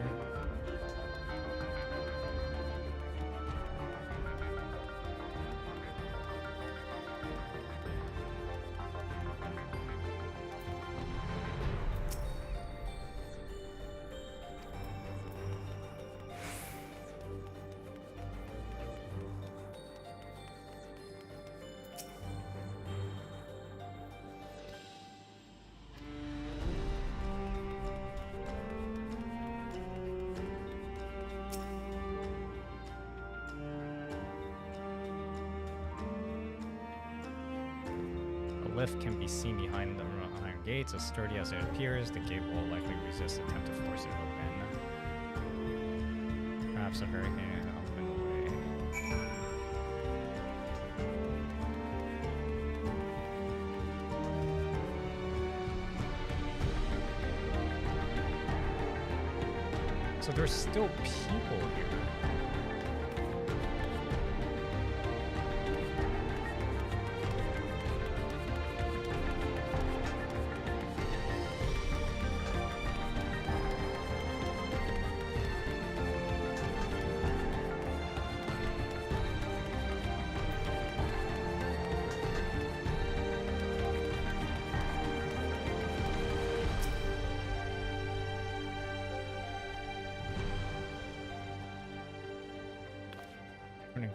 The lift can be seen behind the iron gates. As sturdy as it appears, the gate will likely resist attempt to force it open. Perhaps a very open way. So there's still people here.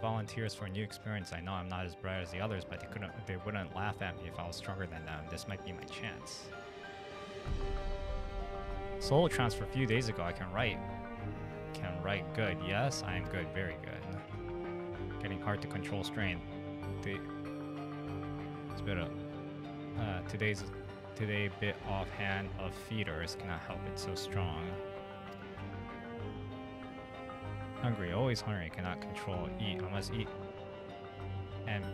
Volunteers for a new experience. I know I'm not as bright as the others, but they wouldn't laugh at me if I was stronger than them. This might be my chance. Soul transfer a few days ago. I can write. Can write good. Yes, I am good. Very good. Getting hard to control strain. It's a bit of today bit offhand of feeders cannot help it so strong. Hungry, always hungry, cannot control, eat, I must eat. And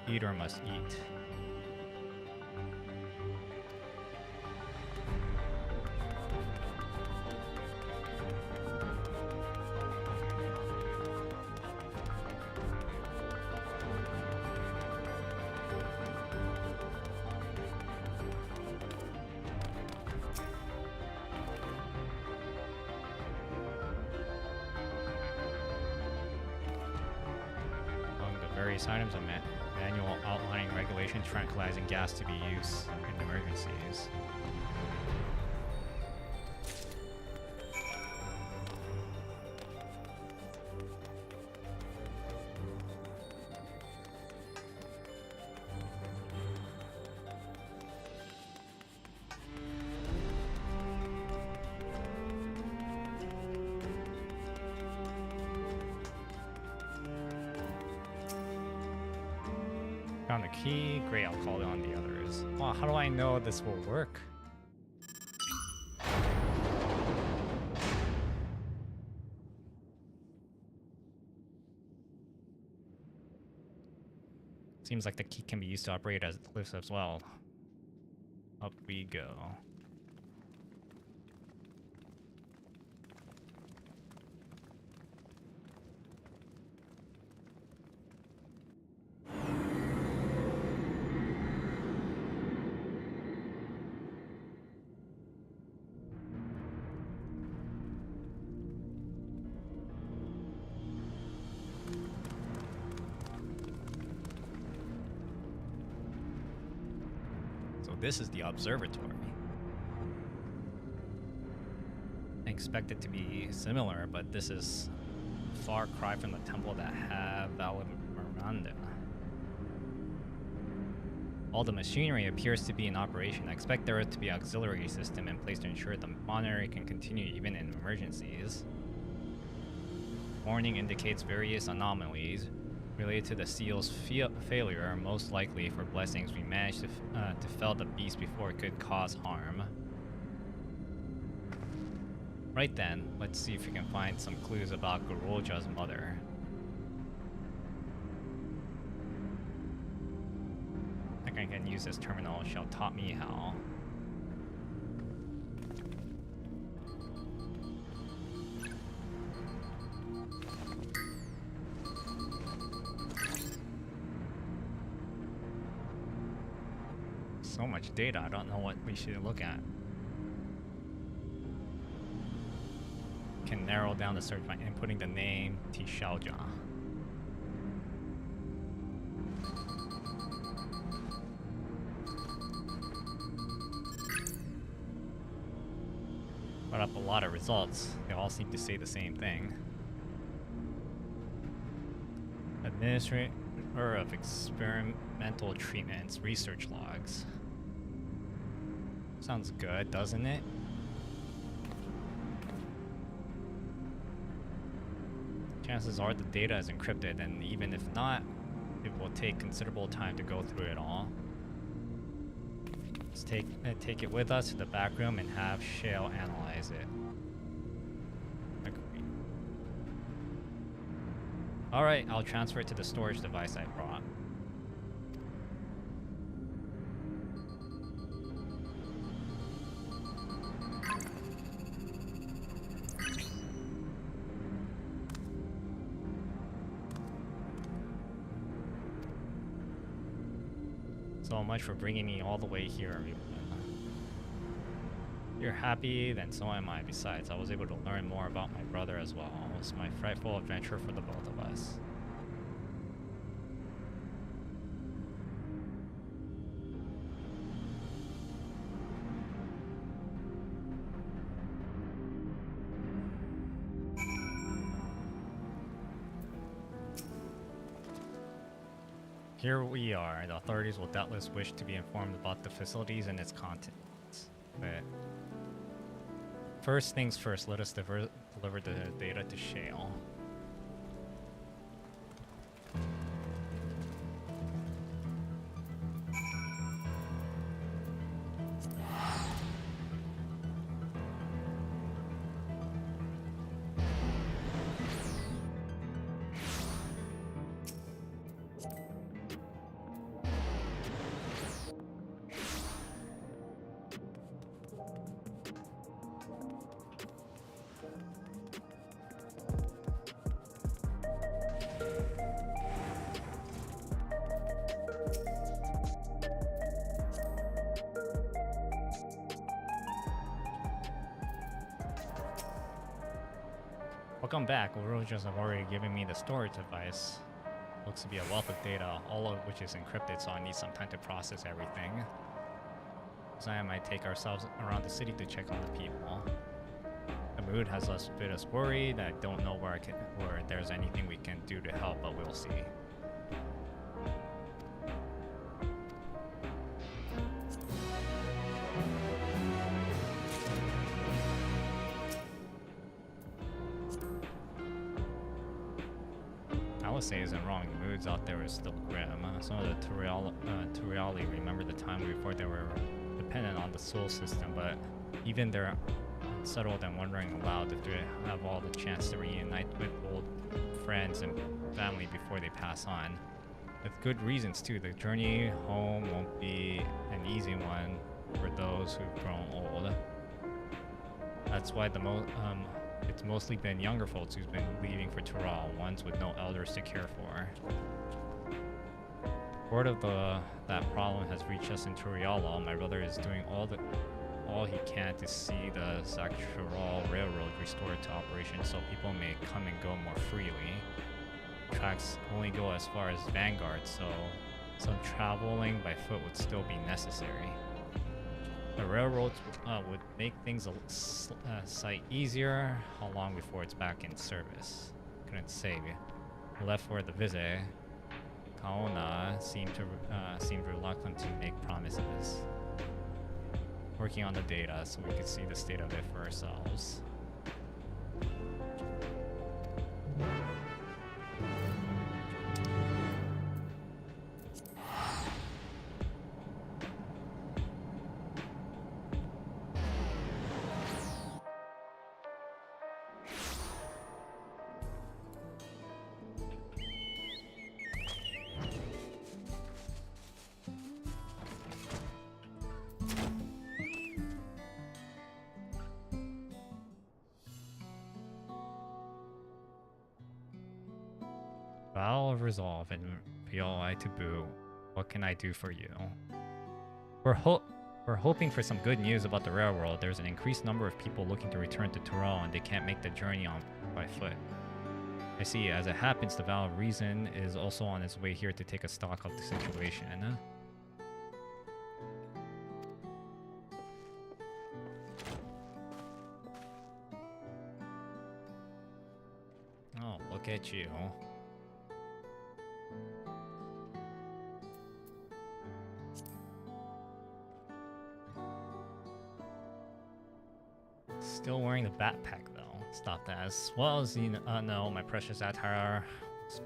eater must eat. Items of manual outlining regulation tranquilizing gas to be used in emergencies. Found the key. Great, I'll call on the others. Wow, how do I know this will work? Seems like the key can be used to operate as lifts as well. Up we go. this is the observatory. I expect it to be similar, but this is a far cry from the temple that had Miranda. All the machinery appears to be in operation. I expect there to be an auxiliary system in place to ensure the monitoring can continue even in emergencies. Warning indicates various anomalies related to the seal's failure. Most likely for blessings, we managed to fell the beast before it could cause harm. Right then, let's see if we can find some clues about Goroja's mother. I think I can use this terminal. Shall taught me how. So much data, I don't know what we should look at. Can narrow down the search by inputting the name Tishaoja. Brought up a lot of results. They all seem to say the same thing. Administrator of experimental treatments, research logs. Sounds good, doesn't it? Chances are the data is encrypted, and even if not, it will take considerable time to go through it all. Let's take it with us to the back room and have Shale analyze it. Agreed. Alright, I'll transfer it to the storage device I brought. So much for bringing me all the way here, everyone. If you're happy, then so am I. Besides, I was able to learn more about my brother as well. It was my frightful adventure for the both of us. Here we are. The authorities will doubtless wish to be informed about the facilities and its contents. But first things first, let us deliver the data to Shale. Welcome back. Orojas have already given me the storage device. Looks to be a wealth of data, all of which is encrypted, so I need some time to process everything. So I might take ourselves around the city to check on the people. The mood has us a bit worried. I don't know where there's anything we can do to help, but we'll see. Say isn't wrong. The moods out there is still grim. Some of the Turiali remember the time before they were dependent on the soul system, but even they're unsettled and wondering aloud if they have all the chance to reunite with old friends and family before they pass on. With good reasons too. The journey home won't be an easy one for those who've grown old. That's why it's mostly been younger folks who's been leaving for Tural, ones with no elders to care for. Word of that problem has reached us in Turiala. My brother is doing all he can to see the Sakchural Railroad restored to operation so people may come and go more freely. Tracks only go as far as Vanguard, so some traveling by foot would still be necessary. The railroads would make things a sight easier. How long before it's back in service? Couldn't say. We left for the visit. Kaona seemed reluctant to make promises. Working on the data so we could see the state of it for ourselves. Vow of resolve and Viol Taboo. What can I do for you? We're hoping for some good news about the railroad. There's an increased number of people looking to return to Tyrol and they can't make the journey by foot. I see. As it happens, the Vow of Reason is also on its way here to take a stock of the situation. Oh, look at you. Still wearing the backpack though. Stop that. As well as you know, my precious attire,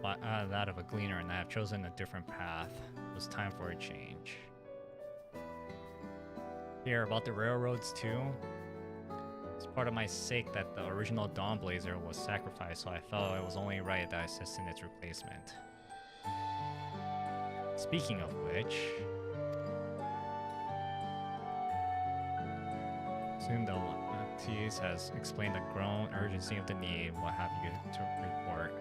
that of a gleaner, and I have chosen a different path. It was time for a change. Here about the railroads too. It's part of my sake that the original Dawnblazer was sacrificed, so I felt it was only right that I assist in its replacement. Speaking of which, soon the Tease has explained the growing urgency of the need, what have you, to report.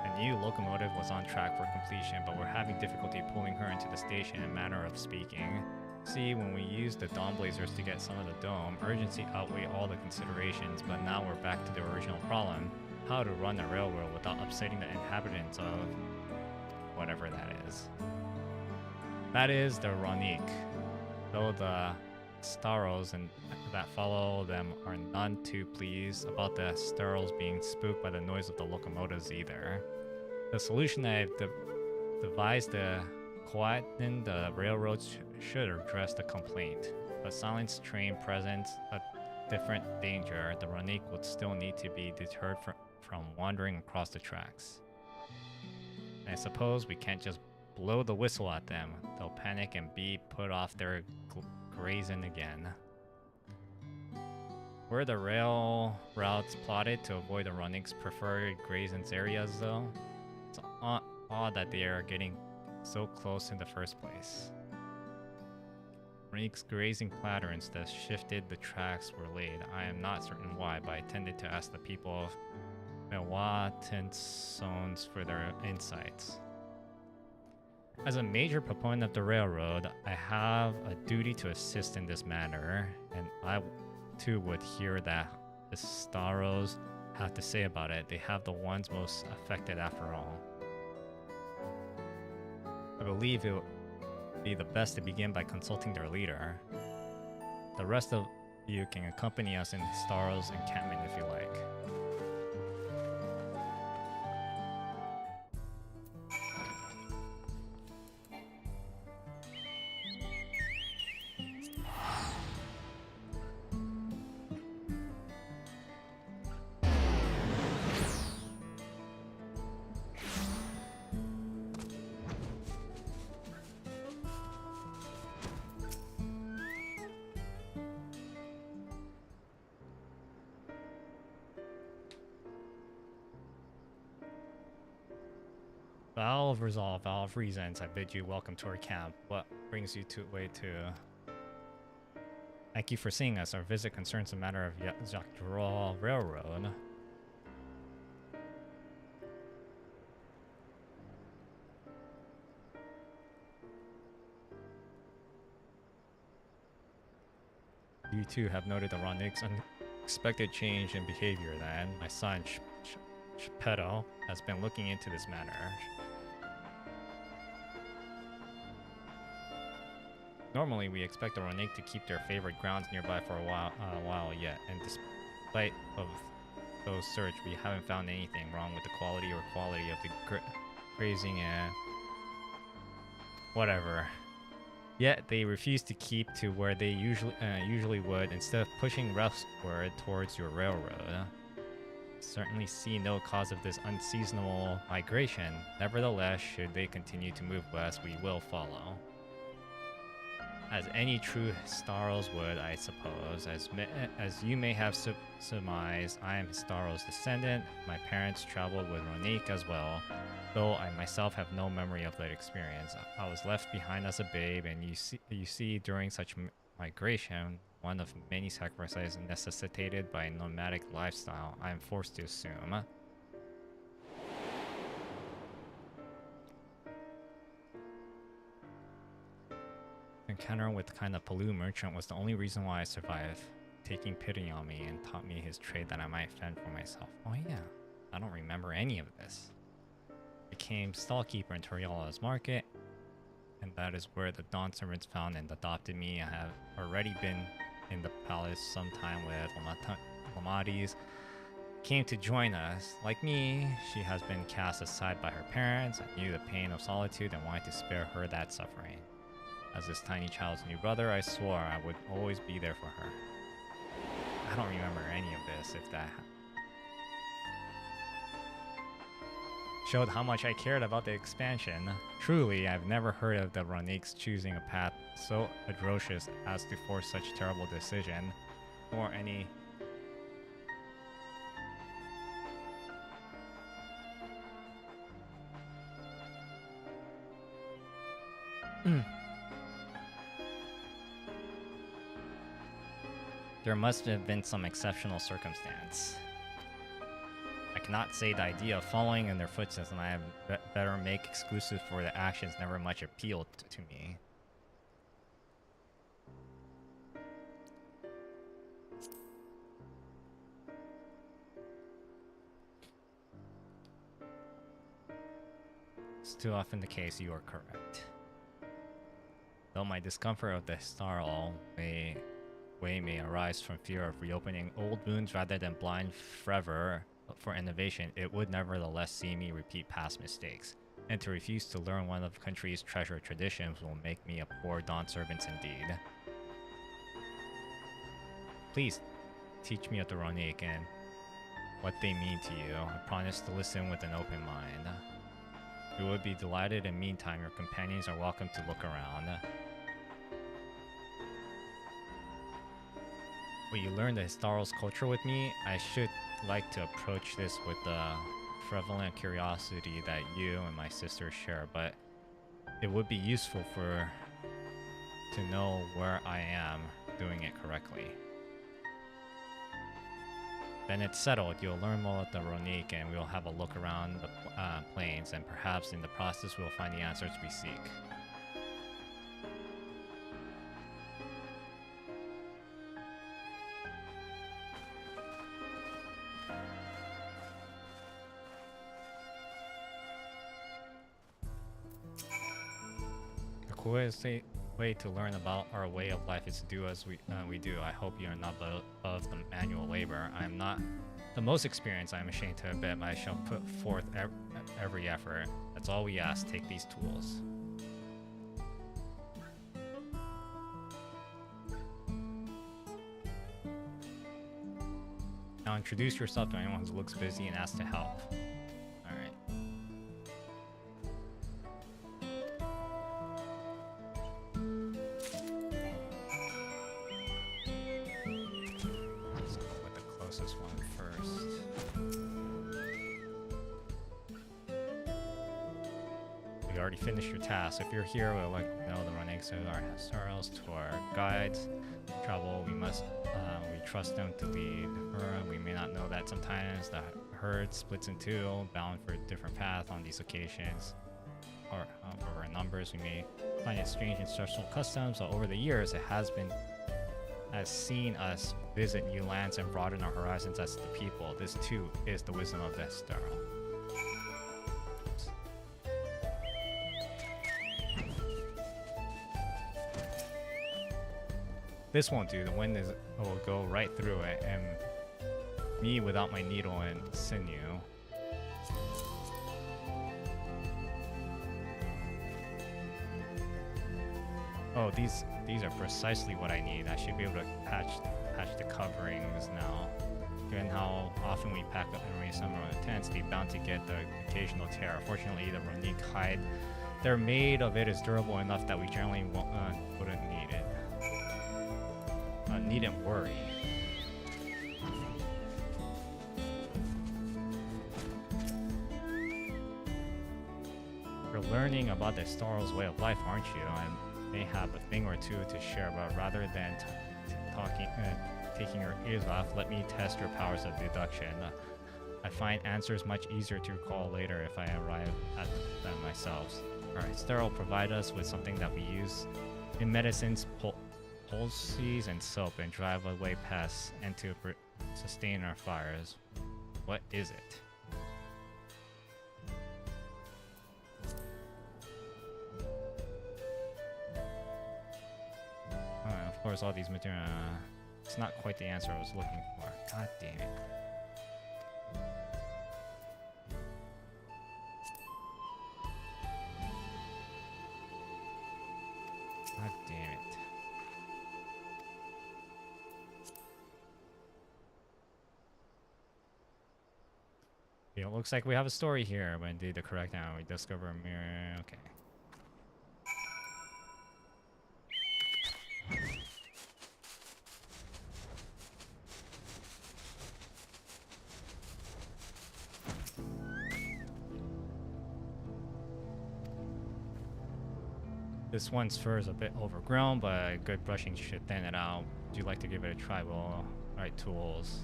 The new locomotive was on track for completion, but we're having difficulty pulling her into the station in manner of speaking. See, when we used the Dawnblazers to get some of the dome, urgency outweighed all the considerations, but now we're back to the original problem, how to run a railroad without upsetting the inhabitants of whatever that is. That is the Ronik, though the Staros and that follow them are none too pleased about the Staros being spooked by the noise of the locomotives either. The solution I've devised to quieten the railroads should address the complaint, but silence train presents a different danger. The Ronik would still need to be deterred from wandering across the tracks. I suppose we can't just blow the whistle at them. They'll panic and be put off their grazing again. Were the rail routes plotted to avoid the Ronik's preferred grazing areas though? It's odd that they are getting so close in the first place. Ronik's grazing patterns that shifted the tracks were laid. I am not certain why, but I tended to ask the people of Mewatensons for their insights. As a major proponent of the railroad, I have a duty to assist in this matter, and I too would hear that the Staros have to say about it. They have the ones most affected after all. I believe it would be the best to begin by consulting their leader. The rest of you can accompany us in Staros encampment if you like. Vow of resolve, vow of reasons, I bid you welcome to our camp. What brings you to Thank you for seeing us. Our visit concerns a matter of Yakdral Railroad. You too have noted the Ronik's unexpected change in behavior then. My son, Shpedo, has been looking into this matter. Normally, we expect the Ronik to keep their favorite grounds nearby for a while yet, and despite of those search, we haven't found anything wrong with the quality of the grazing and whatever. Yet they refuse to keep to where they usually would, instead of pushing westward towards your railroad. Certainly see no cause of this unseasonable migration. Nevertheless, should they continue to move west, we will follow. As any true Staros would, I suppose. As you may have surmised, I am Staros' descendant. My parents traveled with Ronik as well, though I myself have no memory of that experience. I was left behind as a babe, and you see during such migration, one of many sacrifices necessitated by a nomadic lifestyle, I am forced to assume. Encounter with the kind of Palu merchant was the only reason why I survived, taking pity on me and taught me his trade that I might fend for myself. Oh yeah, I don't remember any of this. Became stallkeeper in Toriala's market, and that is where the Dawn servants found and adopted me. I have already been in the palace sometime with Lamades. Came to join us. Like me, she has been cast aside by her parents. I knew the pain of solitude and wanted to spare her that suffering. As this tiny child's new brother, I swore I would always be there for her. I don't remember any of this, if that showed how much I cared about the expansion. Truly, I've never heard of the Roniks choosing a path so atrocious as to force such terrible decision, or any There must have been some exceptional circumstance. I cannot say the idea of following in their footsteps, and I have better make exclusive for the actions never much appealed to me. It's too often the case, you are correct. Though my discomfort of the Starl way may arise from fear of reopening old wounds rather than blind fervor for innovation, it would nevertheless see me repeat past mistakes, and to refuse to learn one of the country's treasured traditions will make me a poor Dawn servant indeed. Please teach me of the Ronik and what they mean to you. I promise to listen with an open mind. We would be delighted. In the meantime, your companions are welcome to look around. Will you learn the Staros culture with me? I should like to approach this with the prevalent curiosity that you and my sister share, but it would be useful to know where I am doing it correctly. Then it's settled. You'll learn more about the Ronik, and we'll have a look around the plains, and perhaps in the process we'll find the answers we seek. The coolest way to learn about our way of life is to do as we do. I hope you are not above the manual labor. I am not the most experienced, I am ashamed to admit, but I shall put forth every effort. That's all we ask. Take these tools. Now introduce yourself to anyone who looks busy and ask to help. Alright. Let's go with the closest one first. We already finished your task. If you're here, we'll like to know the Roniks are our Staros to our guides. Travel, we trust them to lead her. We may not know that sometimes the herd splits in two, bound for a different path on these occasions. Or for our numbers, we may find it strange and stressful customs, but over the years it has seen us visit new lands and broaden our horizons as the people. This too is the wisdom of the Estero. This won't do. The wind will go right through it, and me without my needle and sinew. Oh, these are precisely what I need. I should be able to patch the coverings now. Given how often we pack up and reassemble our tents, they're bound to get the occasional tear. Fortunately, the Ronique hide they're made of it is durable enough that we generally wouldn't need it. Needn't worry. You're learning about the Star's way of life, aren't you? I may have a thing or two to share, but rather than taking your ears off, let me test your powers of deduction. I find answers much easier to recall later if I arrive at them myself. Alright, Star will provide us with something that we use in medicines, poultices, and soap, and drive away pests and to sustain our fires. What is it? Of course, all these materials. It's not quite the answer I was looking for. God damn it. God damn it. Okay, it looks like we have a story here. When indeed the correct now we discover a mirror. Okay. This one's fur is a bit overgrown, but good brushing should thin it out. Would you like to give it a try? Well, right tools.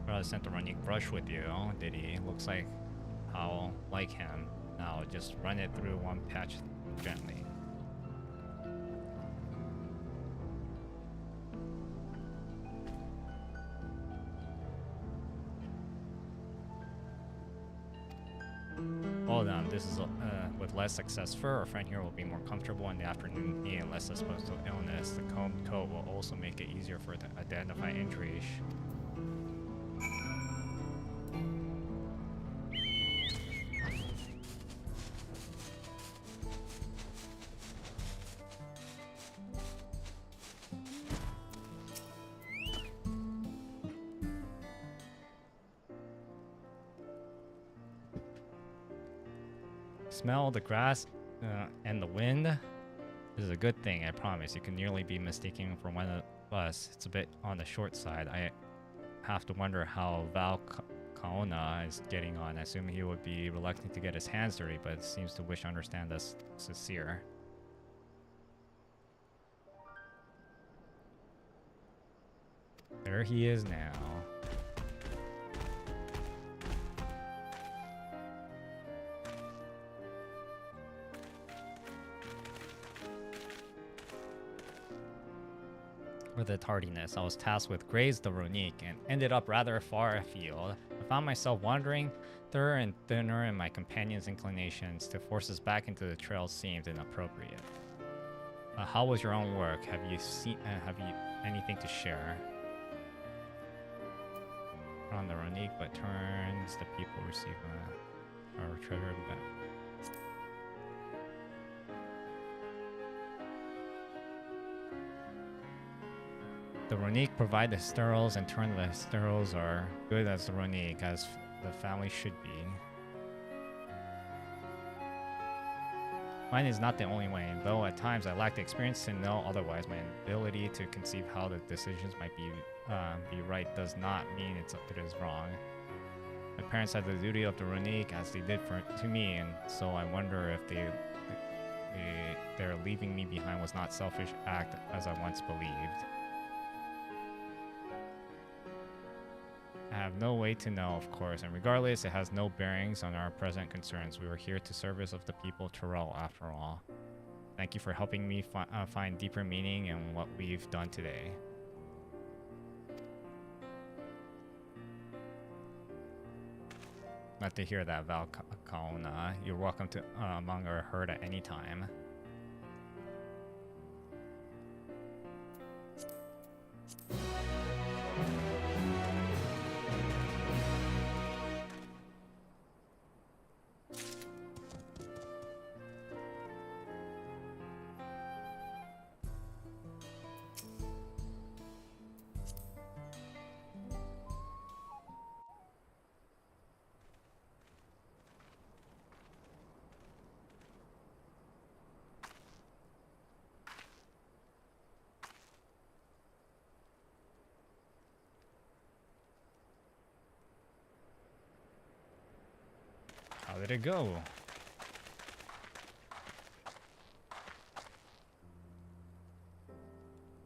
Probably sent the Ronique brush with you, did he? Looks like how like him. Now just run it through one patch gently. Hold on, this is with less excess fur, our friend here will be more comfortable in the afternoon. He and less exposed to illness. The combed coat will also make it easier for it to identify injuries. Smell the grass and the wind. This is a good thing, I promise. You can nearly be mistaken for one of us. It's a bit on the short side. I have to wonder how Val Kaona is getting on. I assume he would be reluctant to get his hands dirty, but seems to wish to understand us sincere. There he is now. For the tardiness, I was tasked with graze the Ronique and ended up rather far afield. I found myself wandering thinner and thinner, and my companion's inclinations to force us back into the trail seemed inappropriate. How was your own work? Have you anything to share? On the Ronique, but turns the people receive our treasure back. The Ronique provide the sterols, and turn the sterols are good as the Ronique, as the family should be. Mine is not the only way, though at times I lack the experience to know otherwise. My ability to conceive how the decisions might be right does not mean it is wrong. My parents had the duty of the Ronique as they did to me, and so I wonder if their leaving me behind was not selfish act as I once believed. I have no way to know, of course, and regardless, it has no bearings on our present concerns. We were here to service of the people Tyrell, after all. Thank you for helping me find deeper meaning in what we've done today. Glad to hear that, Valkaona. You're welcome to among our herd at any time. How did it go? I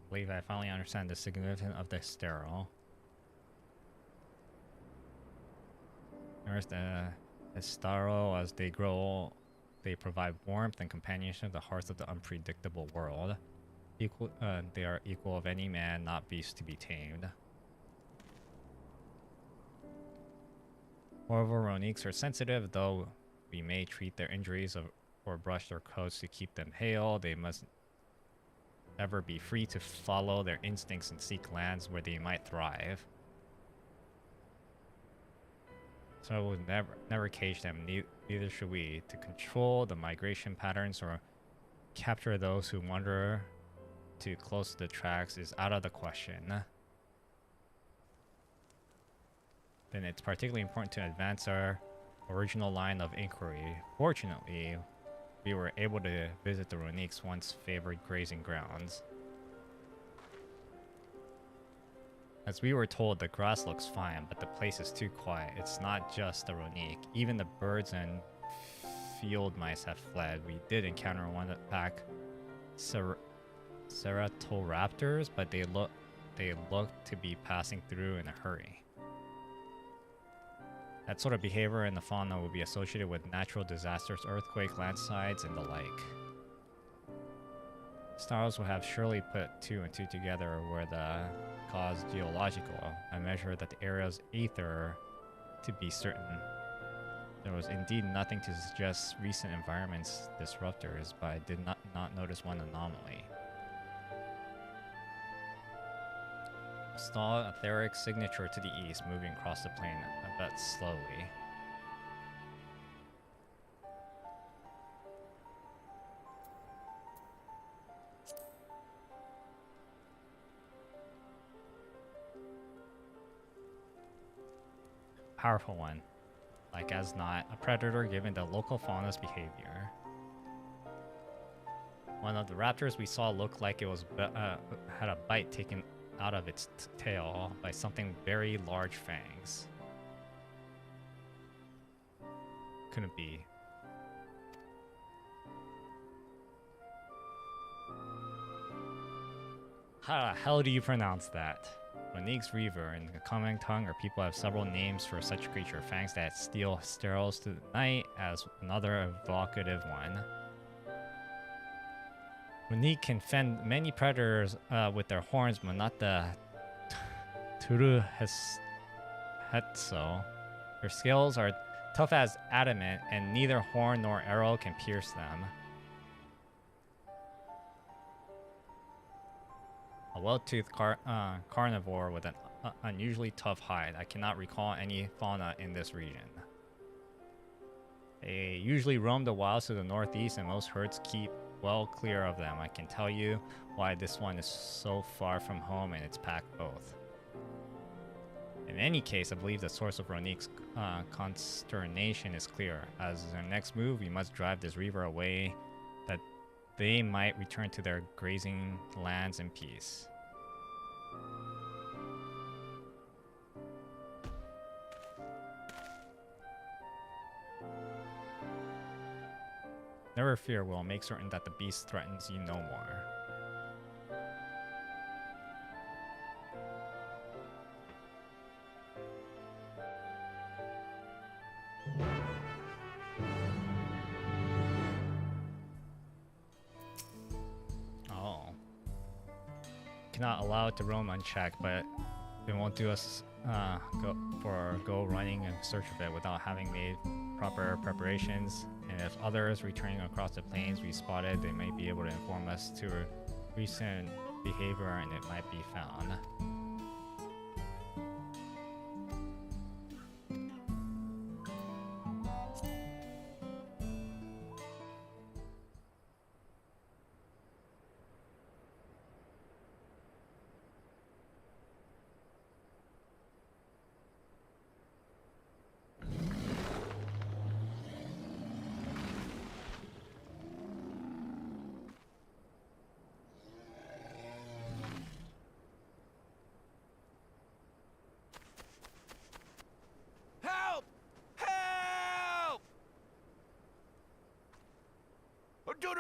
believe I finally understand the significance of the sterile. There's the sterile. As they grow, they provide warmth and companionship to the hearts of the unpredictable world. They are equal of any man, not beast to be tamed. Moreover, Roniques are sensitive, though we may treat their injuries or brush their coats to keep them hale. They must ever be free to follow their instincts and seek lands where they might thrive. So we'll never cage them, neither should we. To control the migration patterns or capture those who wander too close to the tracks is out of the question. Then it's particularly important to advance our original line of inquiry. Fortunately, we were able to visit the Ronique's once favored grazing grounds. As we were told, the grass looks fine, but the place is too quiet. It's not just the Ronique. Even the birds and field mice have fled. We did encounter one that pack Ceratoraptors, but they look to be passing through in a hurry. That sort of behavior in the fauna will be associated with natural disasters, earthquake, landslides, and the like. Stars will have surely put 2 and 2 together where the cause geological. I measured that the area's ether to be certain. There was indeed nothing to suggest recent environment's disruptors, but I did not notice one anomaly. Saw etheric signature to the east, moving across the plain a bit slowly. Powerful one. Like as not, a predator given the local fauna's behavior. One of the raptors we saw looked like it was had a bite taken out of its tail by something very large fangs. Couldn't be. How the hell do you pronounce that? Ronique's Reaver. In the common tongue, our people have several names for such creature. Fangs that steal sterils to the night as another evocative one. Ronique can fend many predators with their horns, but not the Turuhetso. Their scales are tough as adamant, and neither horn nor arrow can pierce them. A well-toothed carnivore with an unusually tough hide. I cannot recall any fauna in this region. They usually roam the wilds to the northeast, and most herds keep well clear of them. I can tell you why this one is so far from home and its pack both. In any case, I believe the source of Ronique's consternation is clear. As our next move, we must drive this reaver away that they might return to their grazing lands in peace. Never fear, we'll make certain that the beast threatens you no more. Oh. Cannot allow it to roam unchecked, but it won't do us go running in search of it without having made proper preparations. And if others returning across the plains we spotted, they might be able to inform us to recent behavior and it might be found.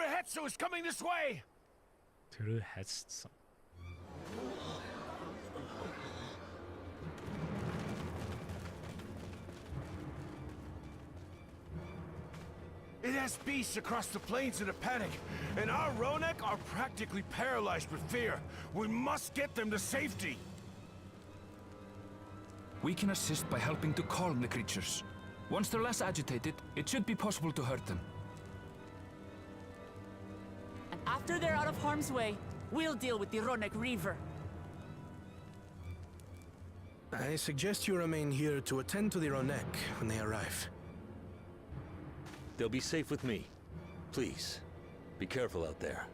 Hetsu is coming this way! Hetsu. It has beasts across the plains in a panic, and our Ronek are practically paralyzed with fear. We must get them to safety! We can assist by helping to calm the creatures. Once they're less agitated, it should be possible to hurt them. After they're out of harm's way, we'll deal with the Ronek Reaver. I suggest you remain here to attend to the Ronek when they arrive. They'll be safe with me. Please, be careful out there.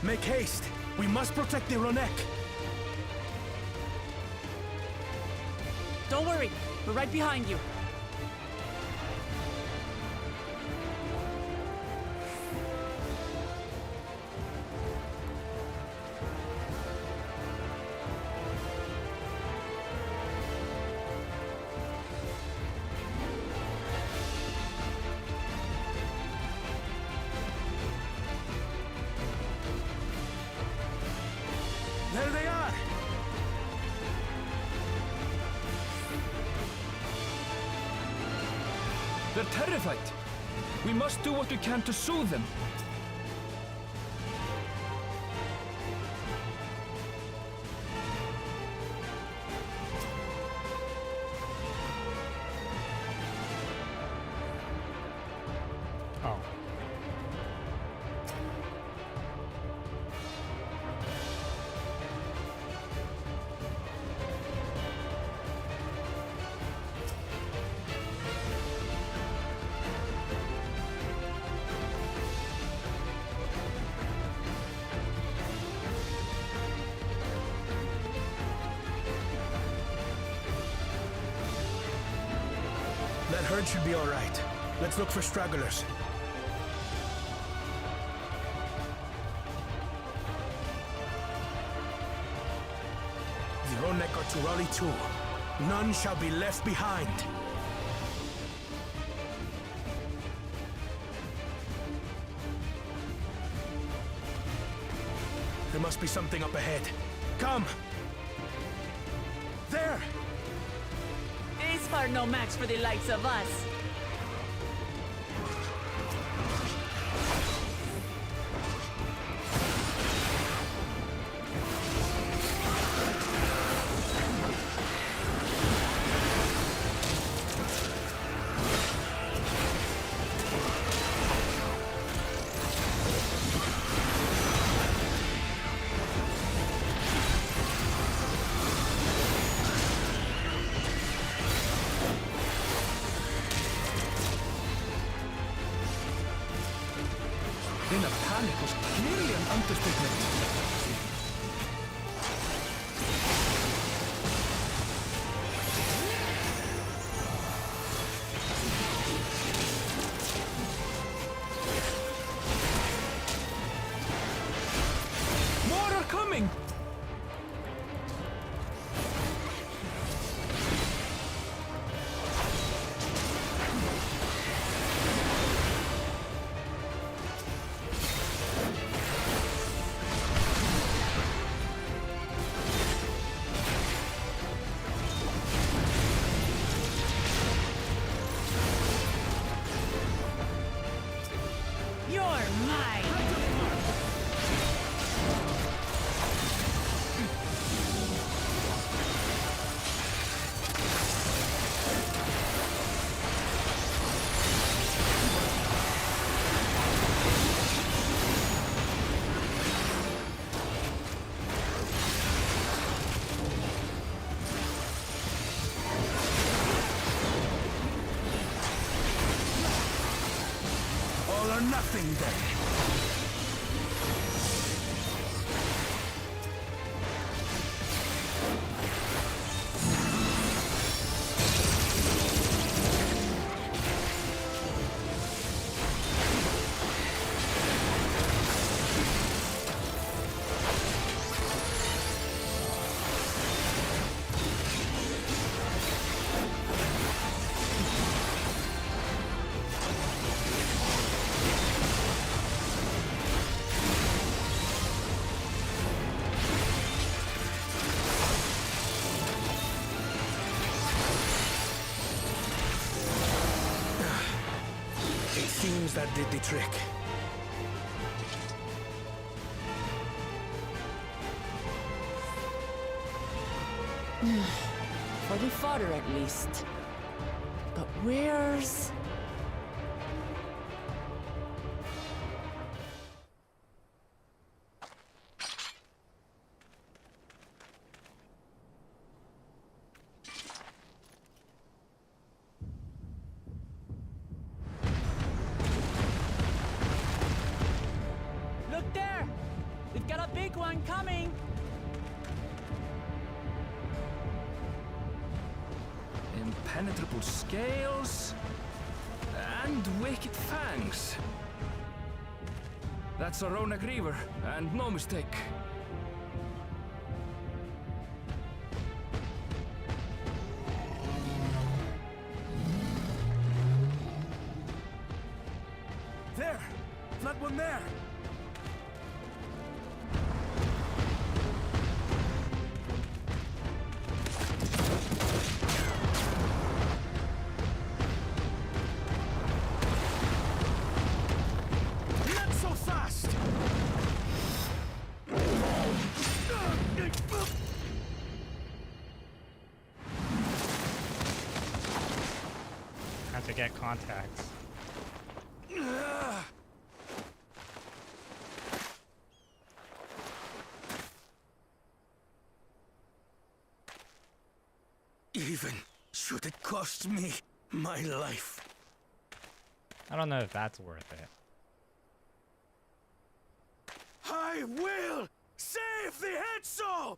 Make haste! We must protect the Ronek! Don't worry, we're right behind you. There they are! They're terrified. We must do what we can to soothe them. Oh. That herd should be all right. Let's look for stragglers. The Ronek are to rally too. None shall be left behind. There must be something up ahead. Come! There! These are no match for the likes of us. In a panic was clearly an understatement. More are coming! nothing then. Seems that did the trick. For the father, at least. But where's... Look there! We've got a big one coming! Impenetrable scales and wicked fangs. That's a Ronak Reaver, and no mistake. There! That one there! Not so fast! Have to get contacts. Even should it cost me my life. I don't know if that's worth it. I will save the Hetso!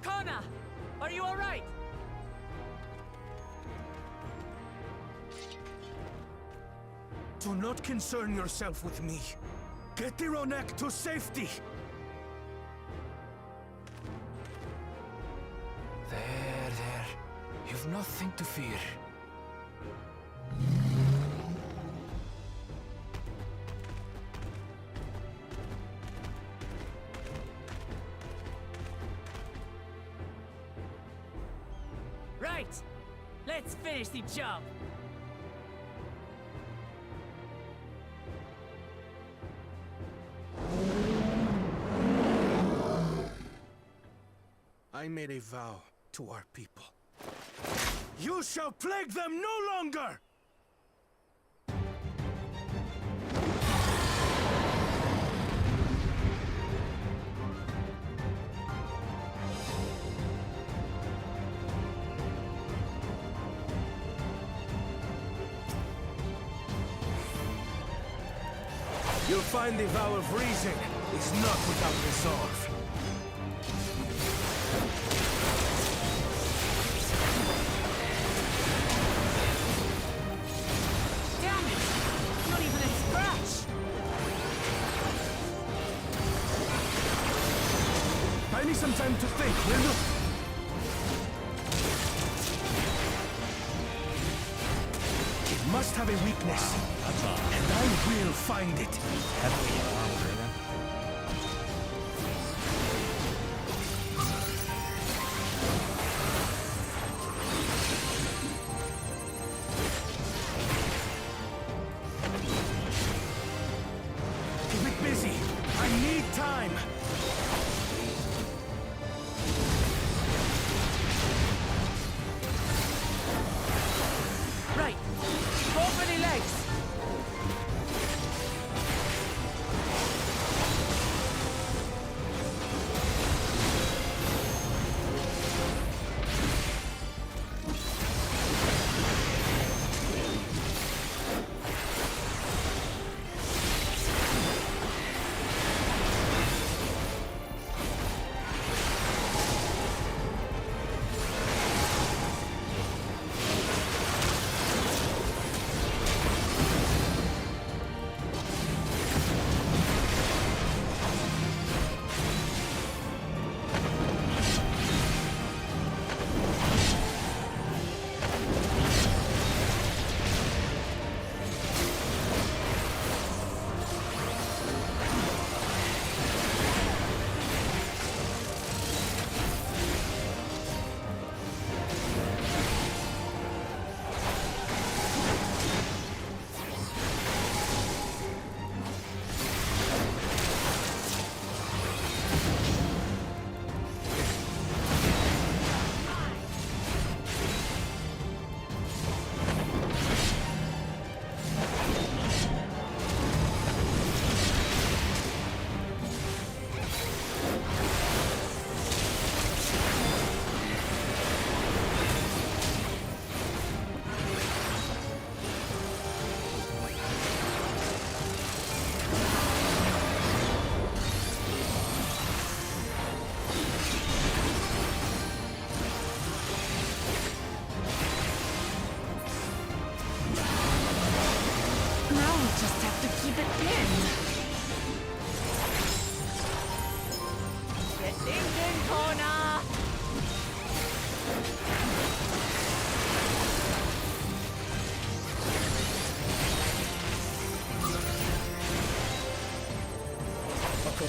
Kona! Are you alright? Do not concern yourself with me. Get the Ronak to safety! There. You've nothing to fear. Right! Let's finish the job! I made a vow to our people. You shall plague them no longer! You'll find the vow of reason is not without resolve. Damn it! Not even a scratch! I need some time to think, will you? It must have a weakness, and I will find it. Heavily armored. Keep it busy. I need time. Right! Go for the legs!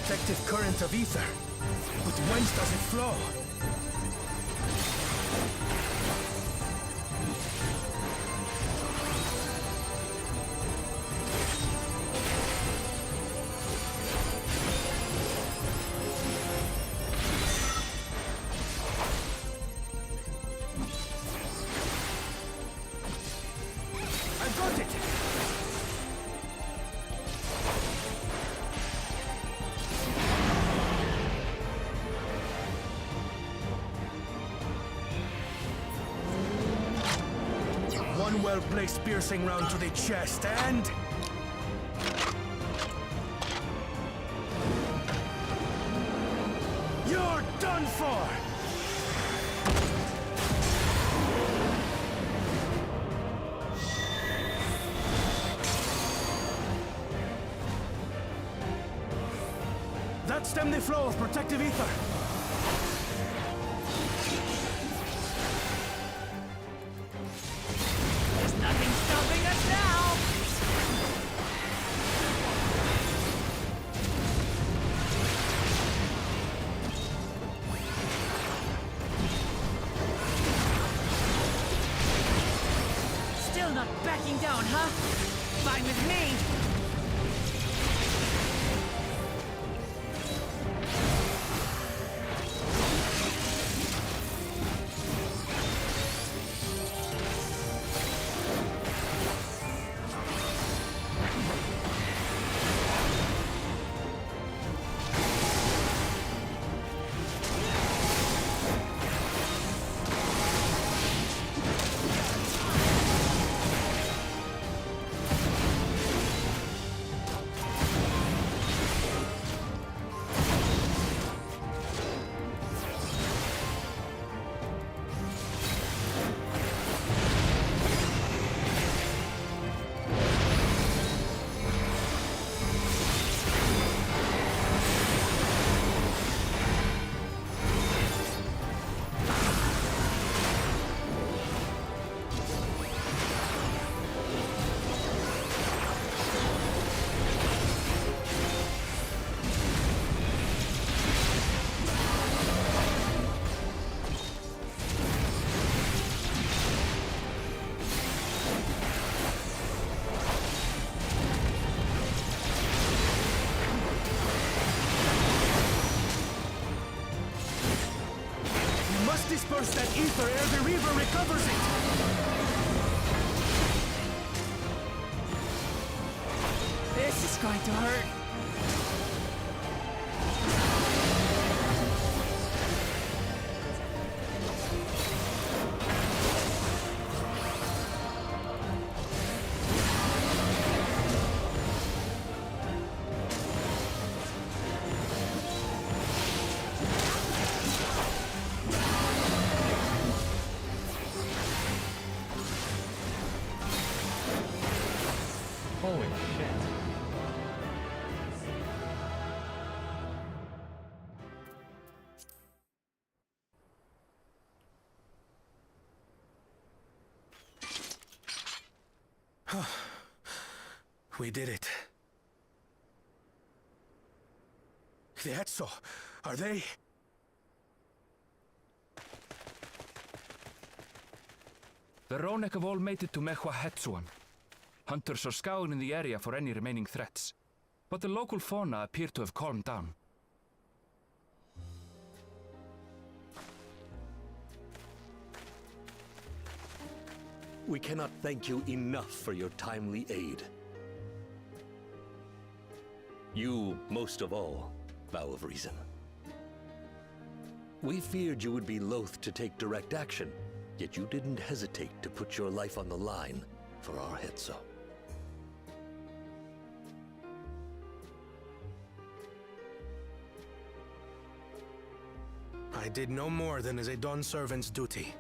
protective current of ether. But whence does it flow? I've got it! One well-placed piercing round to the chest, and... You're done for! That stemmed the flow of protective ether. There's nothing stopping us now! Still not backing down, huh? Fine with me! Disperse that ether ere the Reaver recovers it! This is going to hurt. Holy shit. We did it. The Etso, are they? The Ronek have all made it to Mehwa Hetsuan. Hunters are scouring the area for any remaining threats, but the local fauna appear to have calmed down. We cannot thank you enough for your timely aid. You, most of all, Vow of Reason. We feared you would be loath to take direct action, yet you didn't hesitate to put your life on the line for our Hetso. I did no more than is a Dawn servant's duty.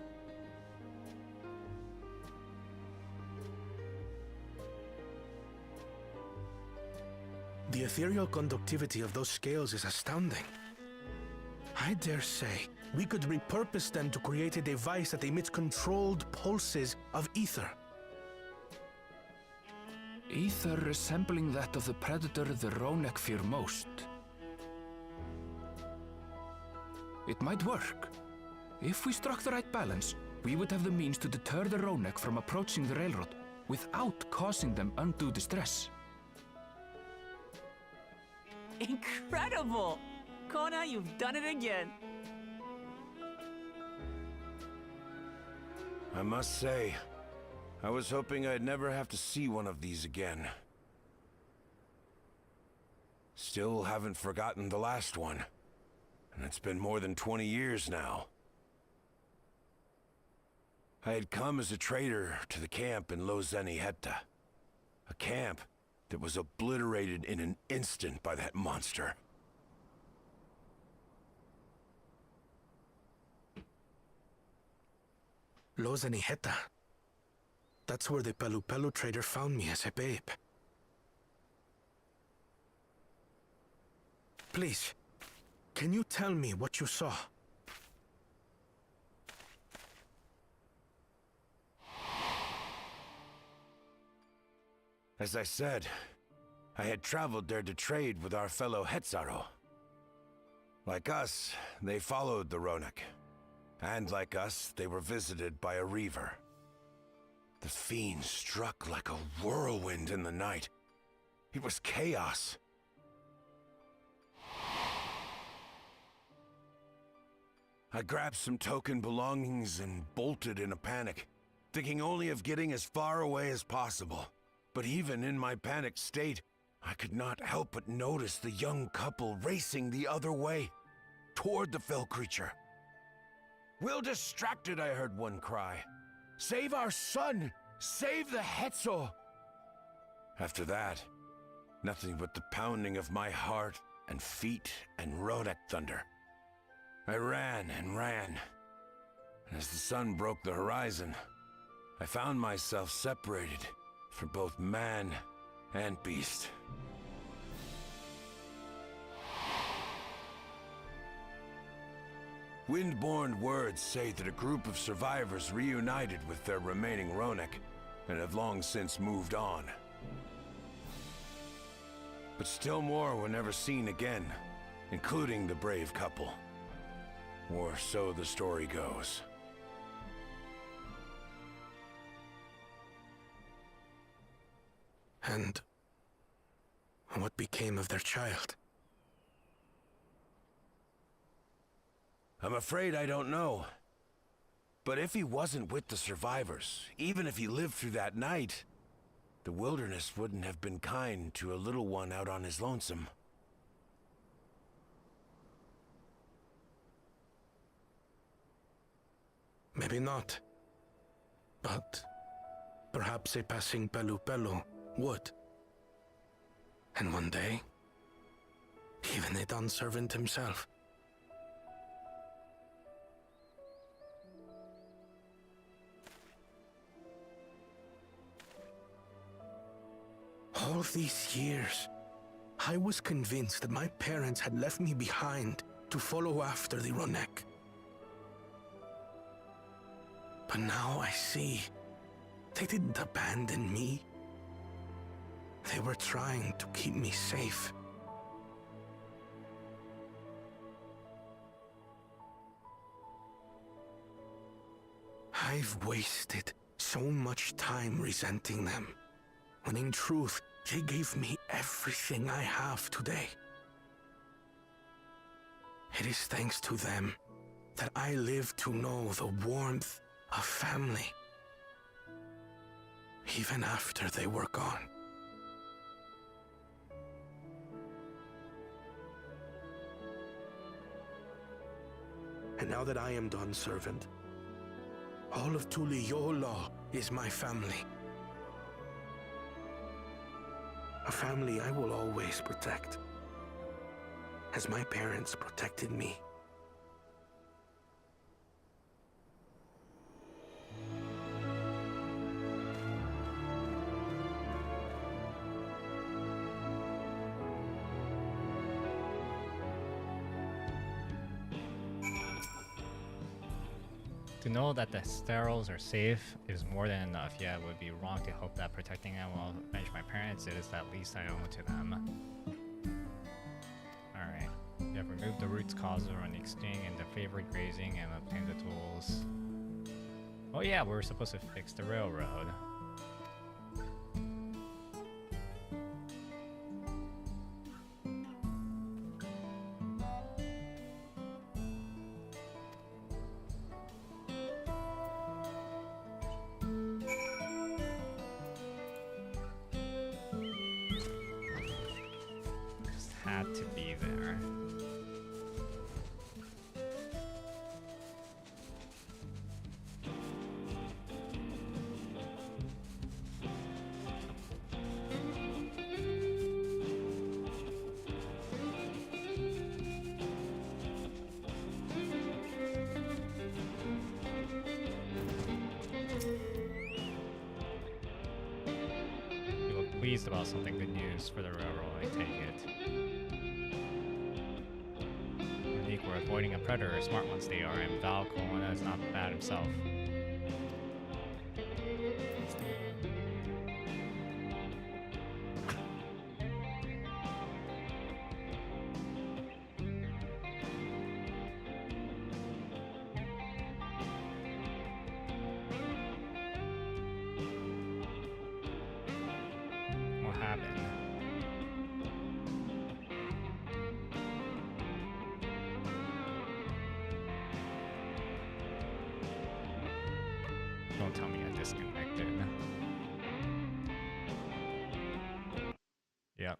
The ethereal conductivity of those scales is astounding. I dare say we could repurpose them to create a device that emits controlled pulses of ether. Ether resembling that of the predator the Ronek fear most. It might work. If we struck the right balance, we would have the means to deter the Ronek from approaching the railroad without causing them undue distress. Incredible! Kona, you've done it again. I must say, I was hoping I'd never have to see one of these again. Still haven't forgotten the last one. And it's been more than 20 years now. I had come as a trader to the camp in Lozeniheta. A camp that was obliterated in an instant by that monster. Lozeniheta. That's where the Pelu Pelu trader found me as a babe. Please, can you tell me what you saw? As I said, I had traveled there to trade with our fellow Hetzaro. Like us, they followed the Ronek. And like us, they were visited by a reaver. The fiend struck like a whirlwind in the night. It was chaos. I grabbed some token belongings and bolted in a panic, thinking only of getting as far away as possible. But even in my panicked state, I could not help but notice the young couple racing the other way, toward the fell creature. "We're distracted," I heard one cry. "Save our son! Save the Hetzo!" After that, nothing but the pounding of my heart and feet and Ronek thunder. I ran and ran. And as the sun broke the horizon, I found myself separated from both man and beast. Windborne words say that a group of survivors reunited with their remaining Ronek and have long since moved on. But still more were never seen again, including the brave couple. Or so the story goes. And what became of their child? I'm afraid I don't know. But if he wasn't with the survivors, even if he lived through that night, the wilderness wouldn't have been kind to a little one out on his lonesome. Maybe not. But perhaps a passing Pelu Pelu would. And one day, even a done servant himself. All these years, I was convinced that my parents had left me behind to follow after the Ronek. But now I see, they didn't abandon me. They were trying to keep me safe. I've wasted so much time resenting them, when in truth, they gave me everything I have today. It is thanks to them that I live to know the warmth of family, even after they were gone. And now that I am done servant, all of Tuliyola is my family. A family I will always protect, as my parents protected me. To know that the sterols are safe is more than enough. Yeah, it would be wrong to hope that protecting them will avenge my parents. It is that least I owe to them. Alright, you ever remove the roots causes or extinct and the favorite grazing and obtain the tools. Oh yeah, we're supposed to fix the railroad. Just had to be there. Pleased about something good news for the railroad, I take it. Unique, we're avoiding a predator, smart ones they are, and Val Colonna is not bad himself. Don't tell me I disconnected. Yep.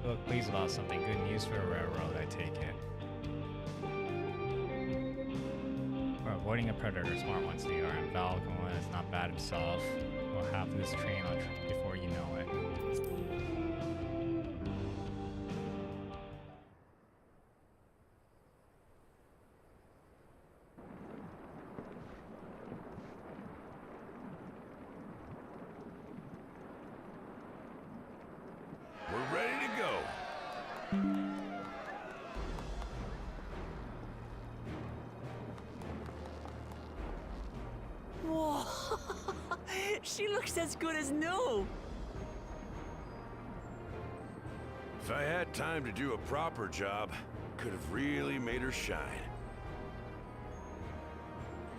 Look, please about something good news for a railroad, I take it. We're avoiding a predator, smart ones they are, and Val Colonna is not bad himself. We'll have this train on before you know it. We're ready to go. Whoa! She looks as good as new! If I had time to do a proper job, could have really made her shine.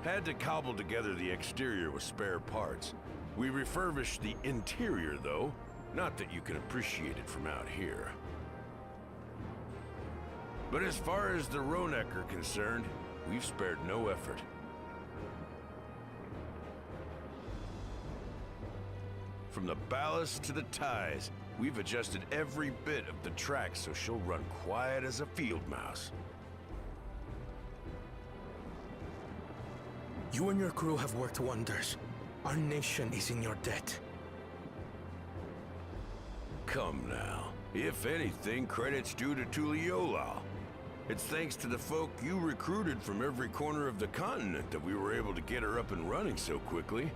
Had to cobble together the exterior with spare parts. We refurbished the interior, though. Not that you can appreciate it from out here. But as far as the Ronek are concerned, we've spared no effort. From the ballast to the ties, we've adjusted every bit of the track so she'll run quiet as a field mouse. You and your crew have worked wonders. Our nation is in your debt. Come now. If anything, credit's due to Tuliolal. It's thanks to the folk you recruited from every corner of the continent that we were able to get her up and running so quickly.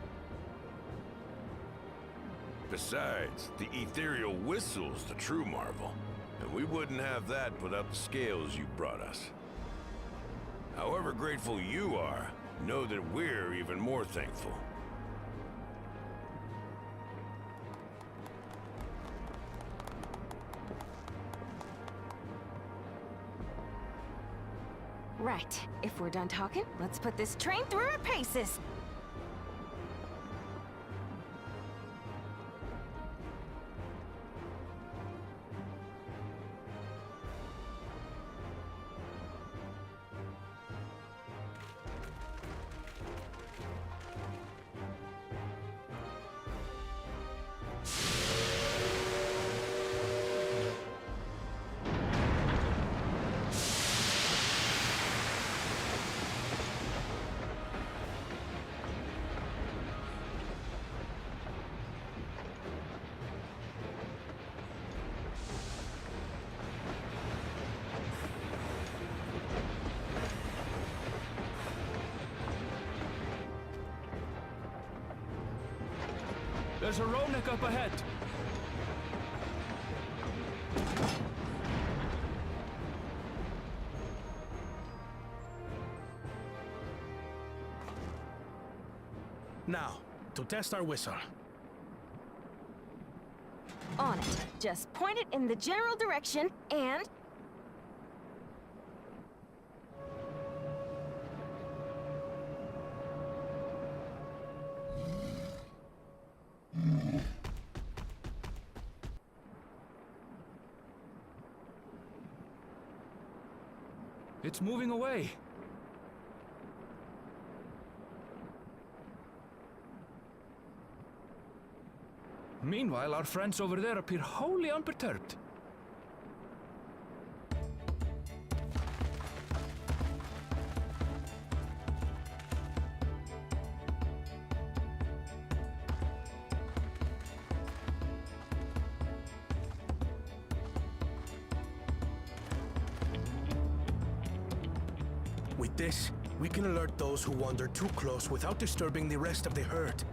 Besides, the ethereal whistle's the true marvel, and we wouldn't have that without the scales you brought us. However grateful you are, know that we're even more thankful. Right. If we're done talking, let's put this train through her paces. There's a Ronek up ahead. Now, to test our whistle. On it. Just point it in the general direction and... It's moving away. Meanwhile, our friends over there appear wholly unperturbed. With this, we can alert those who wander too close without disturbing the rest of the herd.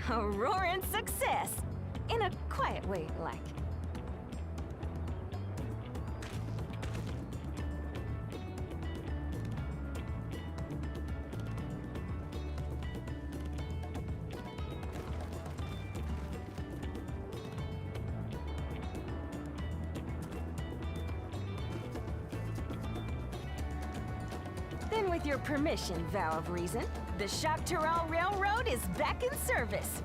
A roaring success! In a quiet way, like. Then with your permission, Vow of Reason, the Shaktaral Railroad is back in service.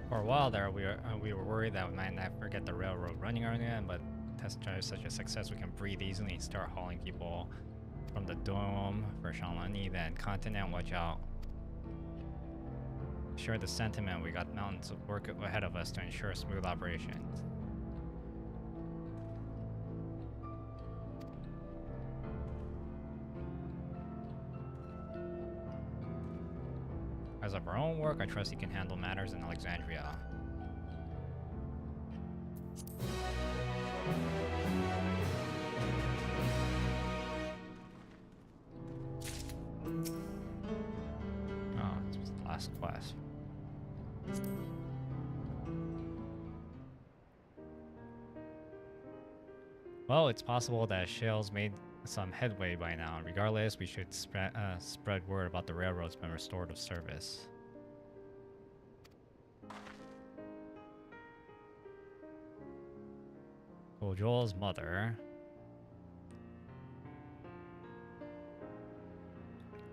For a while there, we were worried that we might never get the railroad running again, but test drive such a success we can breathe easily and start hauling people from the dome for Shalani, then continent. Watch out. Share the sentiment, we got mountains of work ahead of us to ensure smooth operations. As of our own work, I trust you can handle matters in Alexandria. Oh, it's the last quest. Well, it's possible that Shale's made some headway by now. Regardless, we should spread word about the railroad's been restored to service. Joel's mother.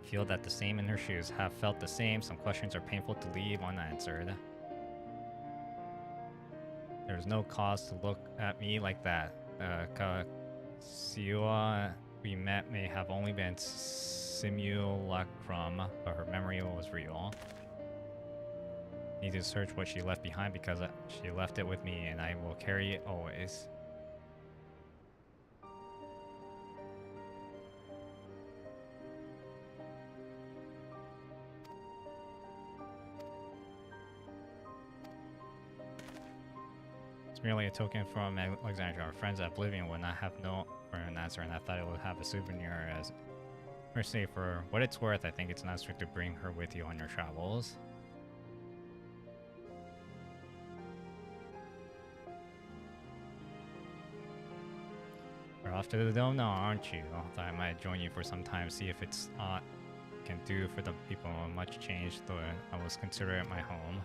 Feel that the same in her shoes. Have felt the same. Some questions are painful to leave unanswered. There's no cause to look at me like that. Siwa we met may have only been simulacrum, but her memory was real. Need to search what she left behind because she left it with me and I will carry it always. It's merely a token from Alexandria. Our friends at Oblivion would not have known for an answer, and I thought it would have a souvenir as mercy. For what it's worth, I think it's not strict to bring her with you on your travels. You're off to the dome now, aren't you? Thought I might join you for some time, see if it's can do for the people. Much changed, though I was consider it my home.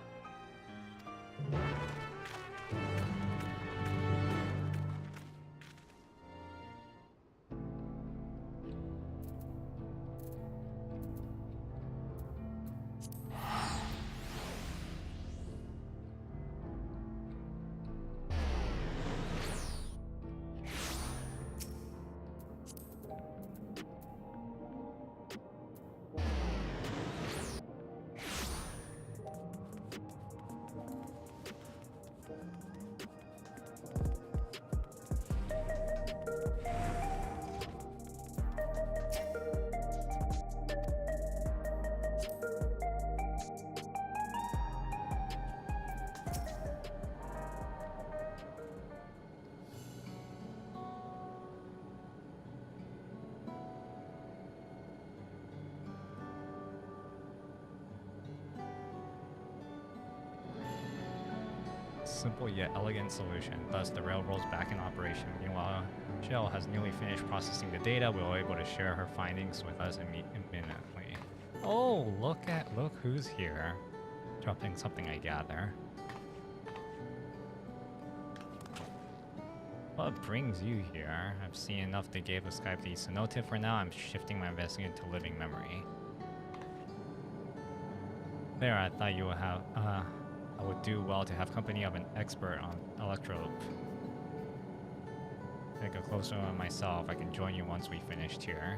Simple yet elegant solution. Thus, the railroad's back in operation. Meanwhile, Shell has nearly finished processing the data. We'll be able to share her findings with us imminently. Oh, look who's here. Dropping something, I gather. What brings you here? I've seen enough they gave the Skype the cenote. For now, I'm shifting my investigation to living memory. There, I thought you would have, I would do well to have company of an expert on electrope. Take a closer look at myself. I can join you once we finished here.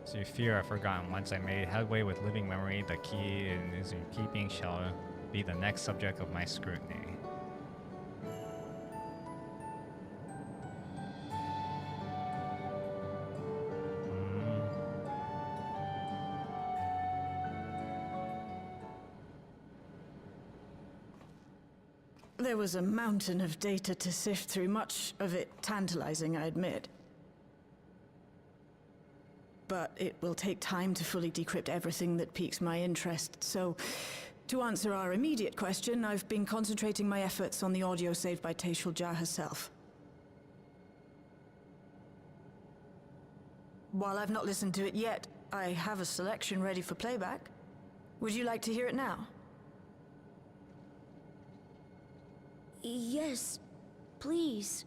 So you fear I've forgotten. Once I made headway with living memory, the key is in keeping shall be the next subject of my scrutiny. There was a mountain of data to sift through, much of it tantalizing, I admit. But it will take time to fully decrypt everything that piques my interest, so to answer our immediate question, I've been concentrating my efforts on the audio saved by Taishul herself. While I've not listened to it yet, I have a selection ready for playback. Would you like to hear it now? Yes, please.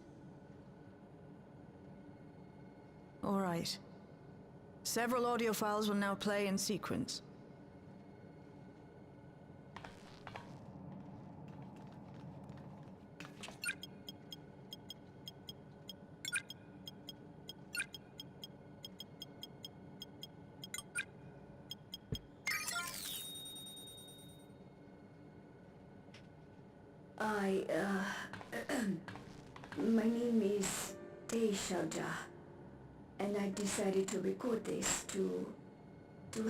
All right. Several audio files will now play in sequence. My name is Taishul, and I decided to record this to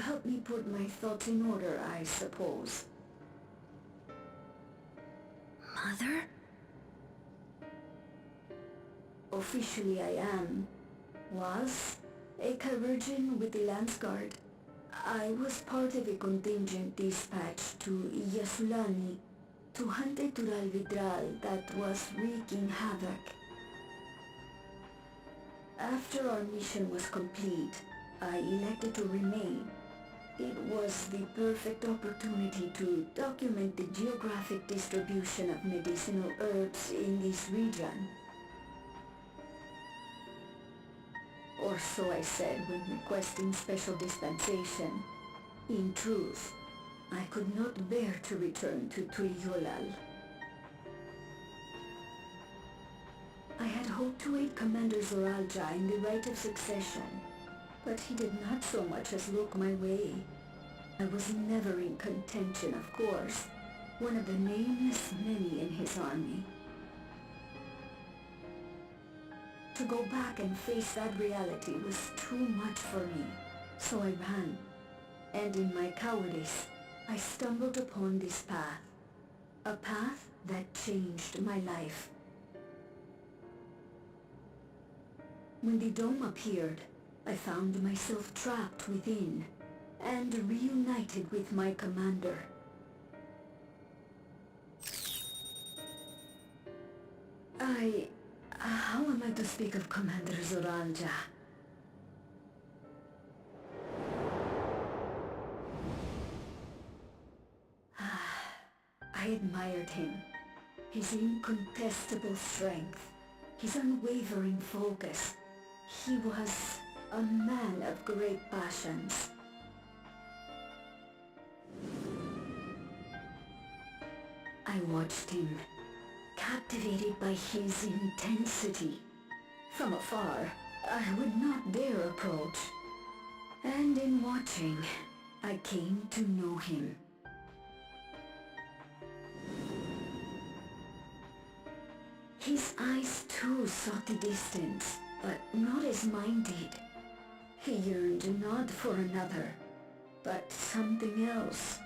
help me put my thoughts in order, I suppose. Mother? Officially I was a Chirurgeon with the Lance Guard. I was part of a contingent dispatched to Yasulani to hunt a Tural Vidral that was wreaking havoc. After our mission was complete, I elected to remain, It was the perfect opportunity to document the geographic distribution of medicinal herbs in this region. Or so I said when requesting special dispensation. In truth, I could not bear to return to Triyulal. I had hoped to aid Commander Zoralja in the right of succession, but he did not so much as look my way. I was never in contention, of course, one of the nameless many in his army. To go back and face that reality was too much for me, so I ran. And in my cowardice, I stumbled upon this path. A path that changed my life. When the dome appeared, I found myself trapped within, and reunited with my commander. How am I to speak of Commander Zoralja? I admired him. His incontestable strength, his unwavering focus. He was a man of great passions. I watched him, captivated by his intensity. From afar, I would not dare approach. And in watching, I came to know him. His eyes too sought the distance, but not as mine did. He yearned not for another, but something else,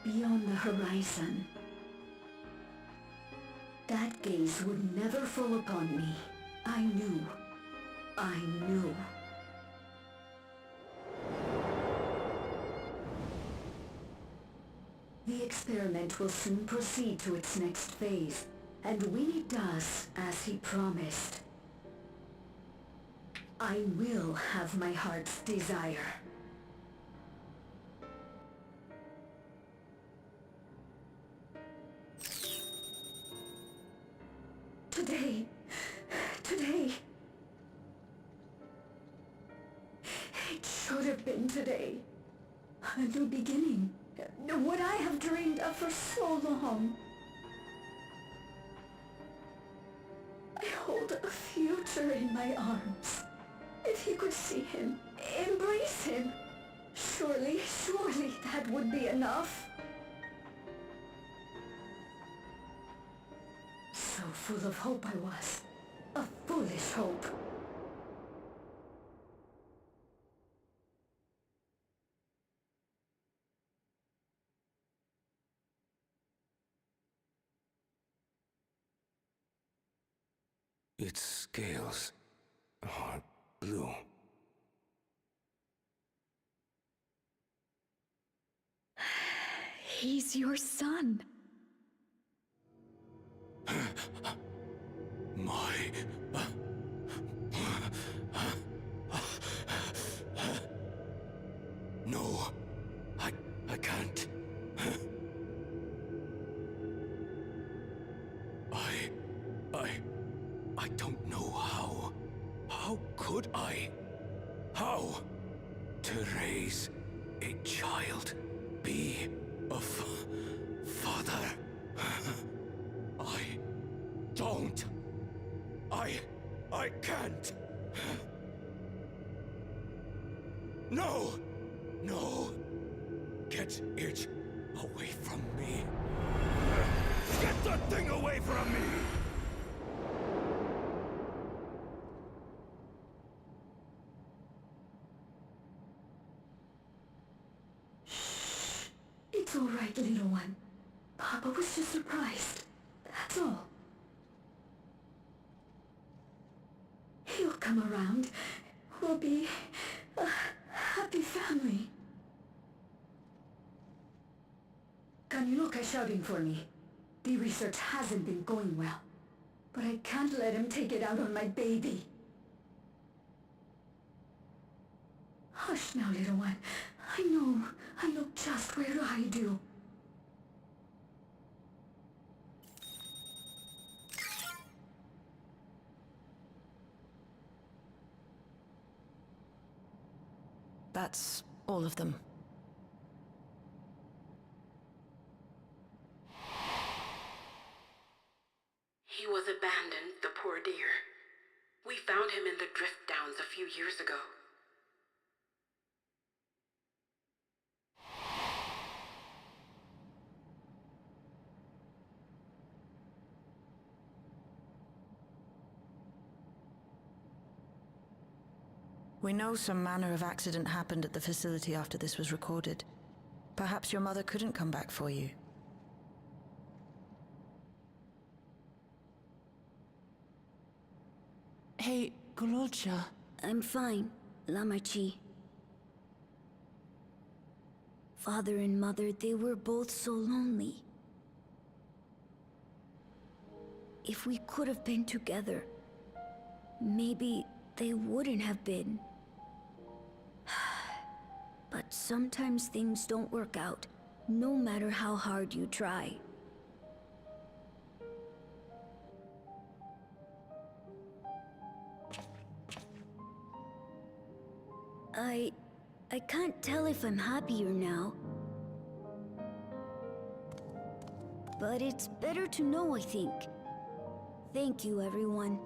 beyond the horizon. That gaze would never fall upon me. I knew. The experiment will soon proceed to its next phase, and when it does, as he promised, I will have my heart's desire. Today. It should have been today. A new beginning. What I have dreamed of for so long. I hold a future in my arms. If you could see him, embrace him, surely that would be enough. So full of hope I was. A foolish hope. Its scales are blue. He's your son. No, I can't. I don't know how. How could I? How? To raise a child, be a father. I don't. I can't. No! Get it away from me. Get that thing away from me! It's all right, little one. Papa was just surprised. That's all. He'll come around. We'll be a happy family. Kaniloka's shouting for me. The research hasn't been going well. But I can't let him take it out on my baby. Hush now, little one. I know. I look just where I do. That's all of them. He was abandoned, the poor dear. We found him in the drift downs a few years ago. We know some manner of accident happened at the facility after this was recorded. Perhaps your mother couldn't come back for you. Hey, Gololcha. I'm fine, Lamachi. Father and mother, they were both so lonely. If we could have been together, maybe they wouldn't have been. But sometimes things don't work out, no matter how hard you try. I can't tell if I'm happier now. But it's better to know, I think. Thank you, everyone.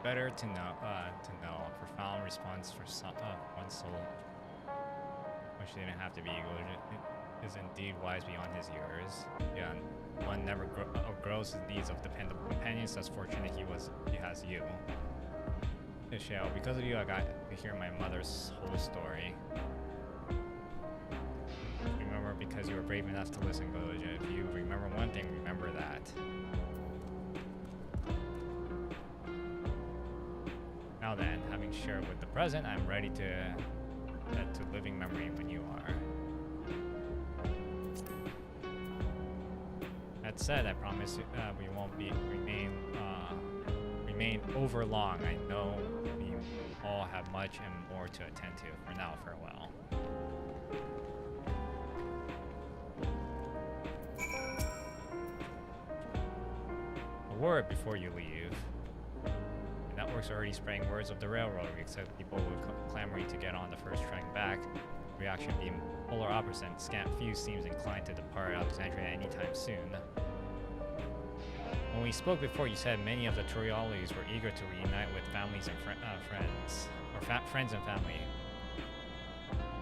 Better to know a profound response for one soul, which didn't have to be ego. It is indeed wise beyond his years. Yeah, one never outgrows his needs of dependable companions. That's fortunate he has you. Ishao, because of you, I got to hear my mother's whole story. Remember, because you were brave enough to listen, Goja. If you remember one thing, remember that. Now then, having shared with the present, I'm ready to add to living memory when you are. That said, I promise we won't remain over long. I know we all have much and more to attend to. For now, farewell. A word before you leave. Networks are already spreading words of the railroad. We expect people clamoring to get on the first train back. Reaction being polar opposite. Scant few seems inclined to depart Alexandria anytime soon. When we spoke before, you said many of the Torialis were eager to reunite with families and friends, or friends and family.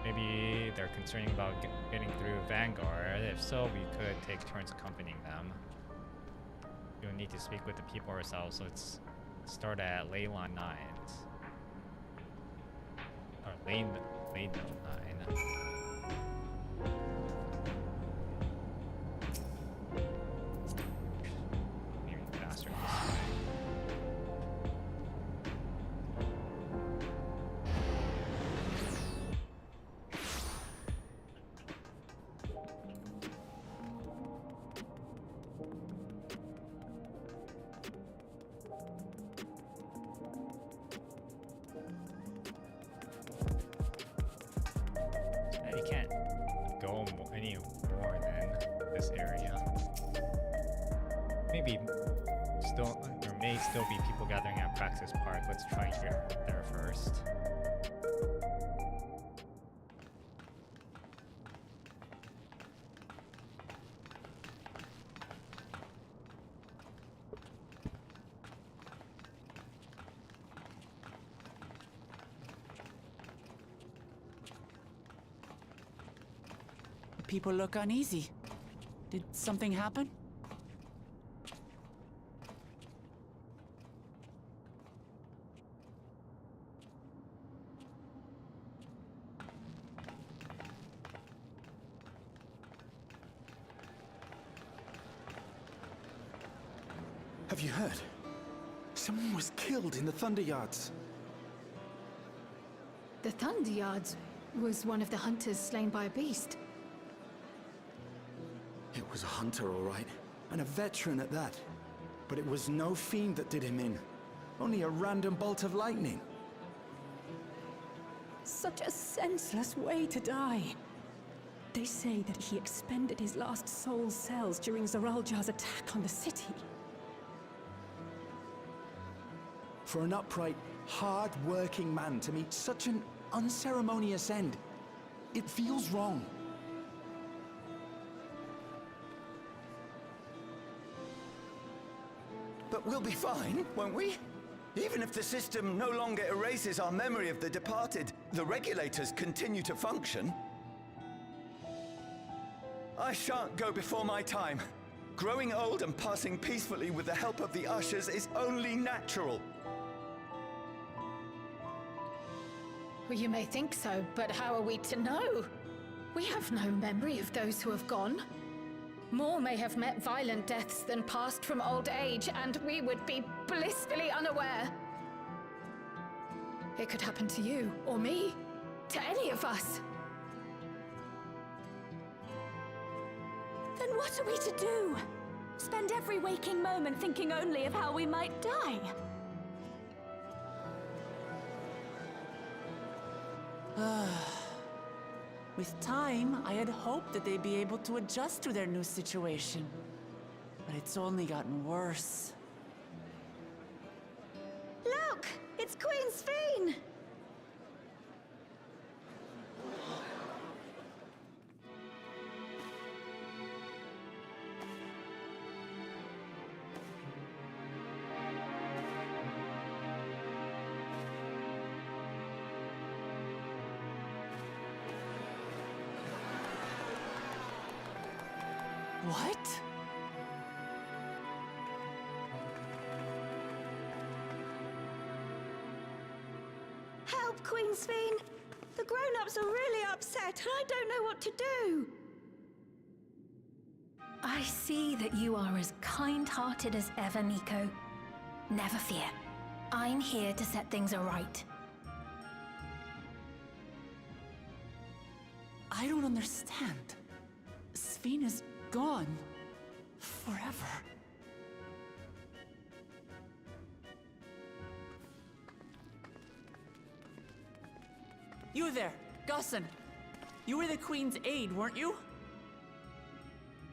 Maybe they're concerned about getting through Vanguard. If so, we could take turns accompanying them. We'll need to speak with the people ourselves, so it's start at Leyland 9. Or Lane 9. Maybe faster this way. You can't go any more than this area. Maybe there may still be people gathering at Praxis Park. Let's try here there first. People look uneasy. Did something happen? Have you heard? Someone was killed in the Thunder Yards. The Thunder Yards was one of the hunters slain by a beast. It was a hunter, all right, and a veteran at that. But it was no fiend that did him in. Only a random bolt of lightning. Such a senseless way to die. They say that he expended his last soul cells during Zoraljar's attack on the city. For an upright, hard-working man to meet such an unceremonious end, it feels wrong. But we'll be fine, won't we? Even if the system no longer erases our memory of the departed, the regulators continue to function. I shan't go before my time. Growing old and passing peacefully with the help of the ushers is only natural. Well, you may think so, but how are we to know? We have no memory of those who have gone. More may have met violent deaths than passed from old age, and we would be blissfully unaware. It could happen to you, or me, to any of us. Then what are we to do? Spend every waking moment thinking only of how we might die? With time, I had hoped that they'd be able to adjust to their new situation. But it's only gotten worse. Look! It's Queen Sphene! What? Help, Queen Sphene! The grown-ups are really upset, and I don't know what to do! I see that you are as kind-hearted as ever, Nico. Never fear. I'm here to set things aright. I don't understand. Sphene is gone. Forever. You there, Gusson. You were the Queen's aide, weren't you?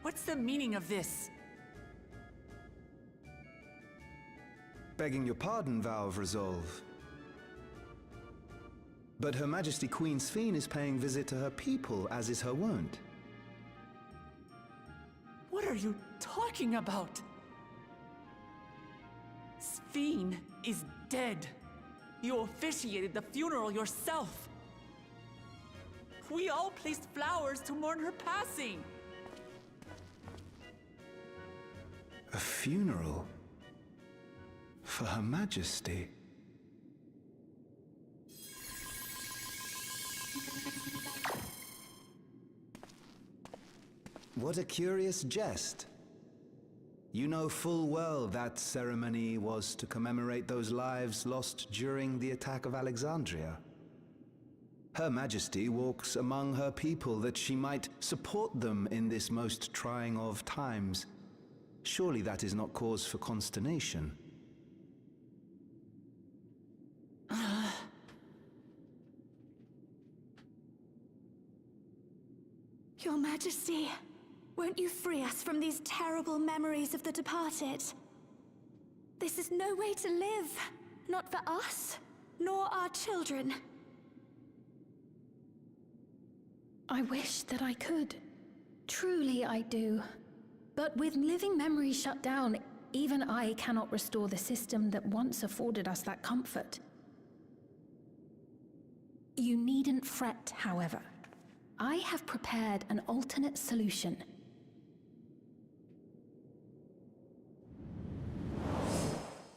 What's the meaning of this? Begging your pardon, Vow of Resolve. But Her Majesty Queen Sphene is paying visit to her people, as is her wont. What are you talking about? Sphene is dead. You officiated the funeral yourself. We all placed flowers to mourn her passing. A funeral? For Her Majesty? What a curious jest. You know full well that ceremony was to commemorate those lives lost during the attack of Alexandria. Her Majesty walks among her people that she might support them in this most trying of times. Surely that is not cause for consternation. Your Majesty, won't you free us from these terrible memories of the departed? This is no way to live, not for us, nor our children. I wish that I could. Truly I do. But with living memory shut down, even I cannot restore the system that once afforded us that comfort. You needn't fret, however. I have prepared an alternate solution.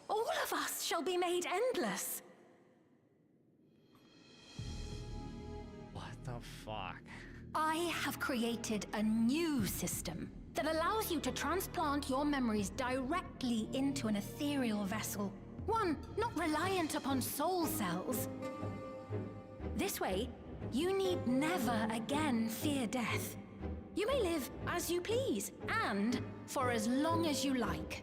All of us shall be made endless. What the fuck? I have created a new system that allows you to transplant your memories directly into an ethereal vessel. One not reliant upon soul cells. This way, you need never again fear death. You may live as you please, and for as long as you like.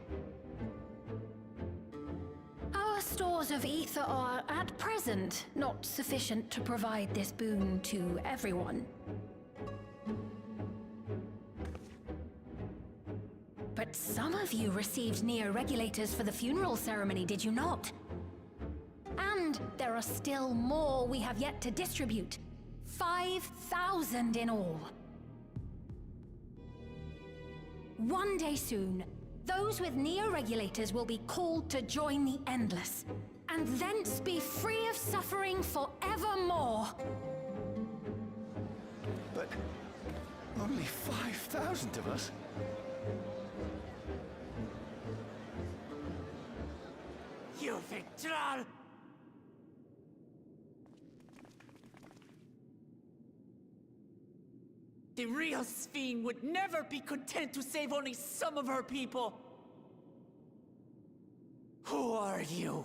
Our stores of ether are, at present, not sufficient to provide this boon to everyone. But some of you received neo-regulators for the funeral ceremony, did you not? And there are still more we have yet to distribute. 5,000 in all. One day soon, those with neo-regulators will be called to join the Endless, and thence be free of suffering forevermore. But only 5,000 of us? You Victral! The real Sphene would never be content to save only some of her people. Who are you?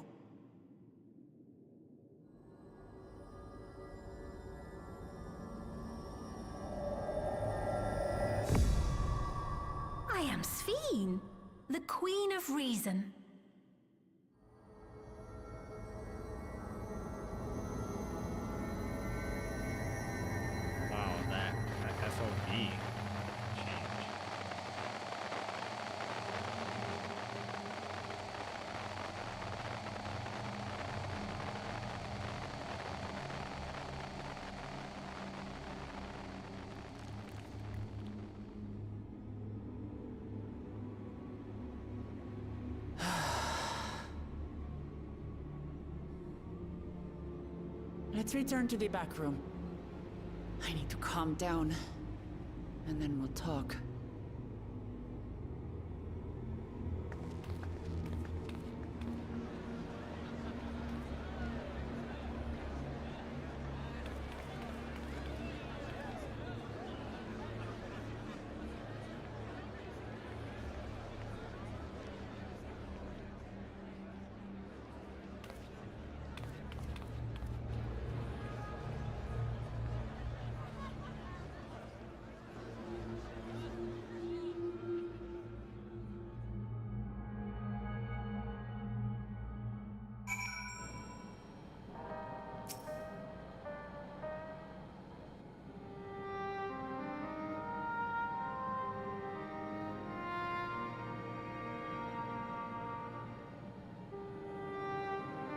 I am Sphene, the Queen of Reason. Wow, that FOB change. Let's return to the back room. I need to calm down, and then we'll talk.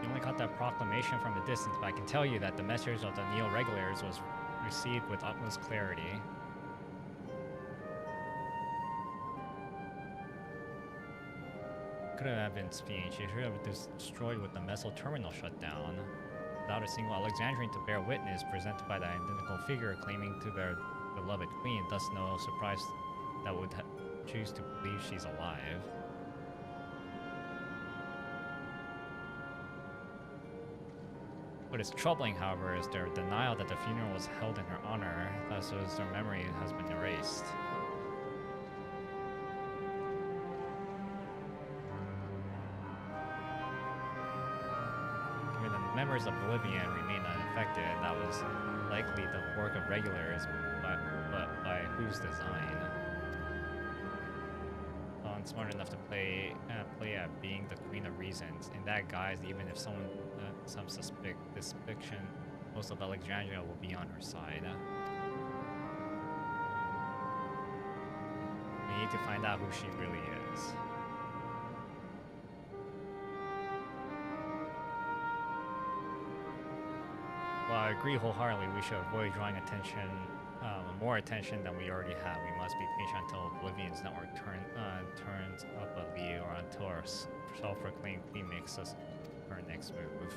You only got that proclamation from a distance, but I can tell you that the message of the neo-regulators was received with utmost clarity. Could have been Sphene. She should have destroyed with the Messel terminal shut down. Without a single Alexandrian to bear witness, presented by the identical figure claiming to their beloved queen, thus no surprise that would choose to believe she's alive. What is troubling, however, is their denial that the funeral was held in her honor, thus as their memory has been erased. Given the members of Oblivion remain unaffected, that was likely the work of regulars, but by whose design? Dawn's smart enough to play at being the Queen of Reasons. In that guise, even if some suspicion, most of Alexandria will be on her side. We need to find out who she really is. While I agree wholeheartedly we should avoid drawing more attention than we already have, we must be patient until Oblivion's network turns up a lead, or until our self-proclaimed queen makes us her next move.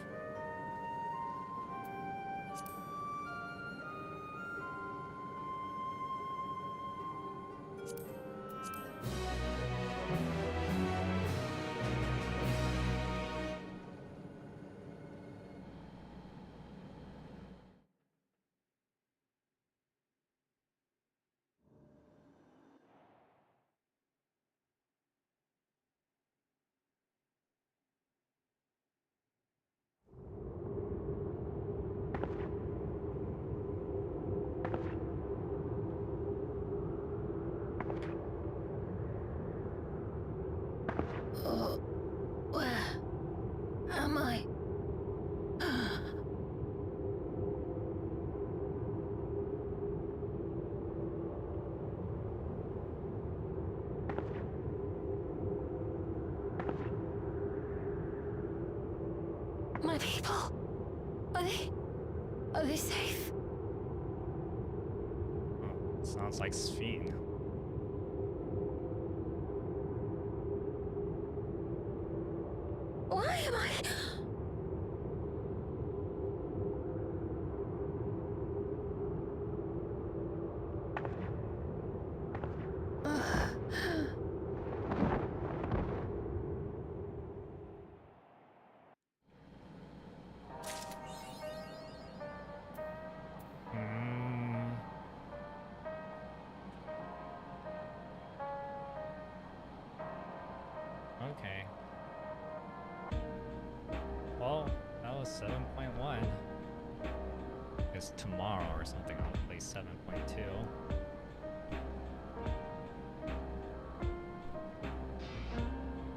My people. Are they safe? Oh, sounds like Sphene. Why am I... Okay. Well, that was 7.1. It's tomorrow or something. I'll play 7.2.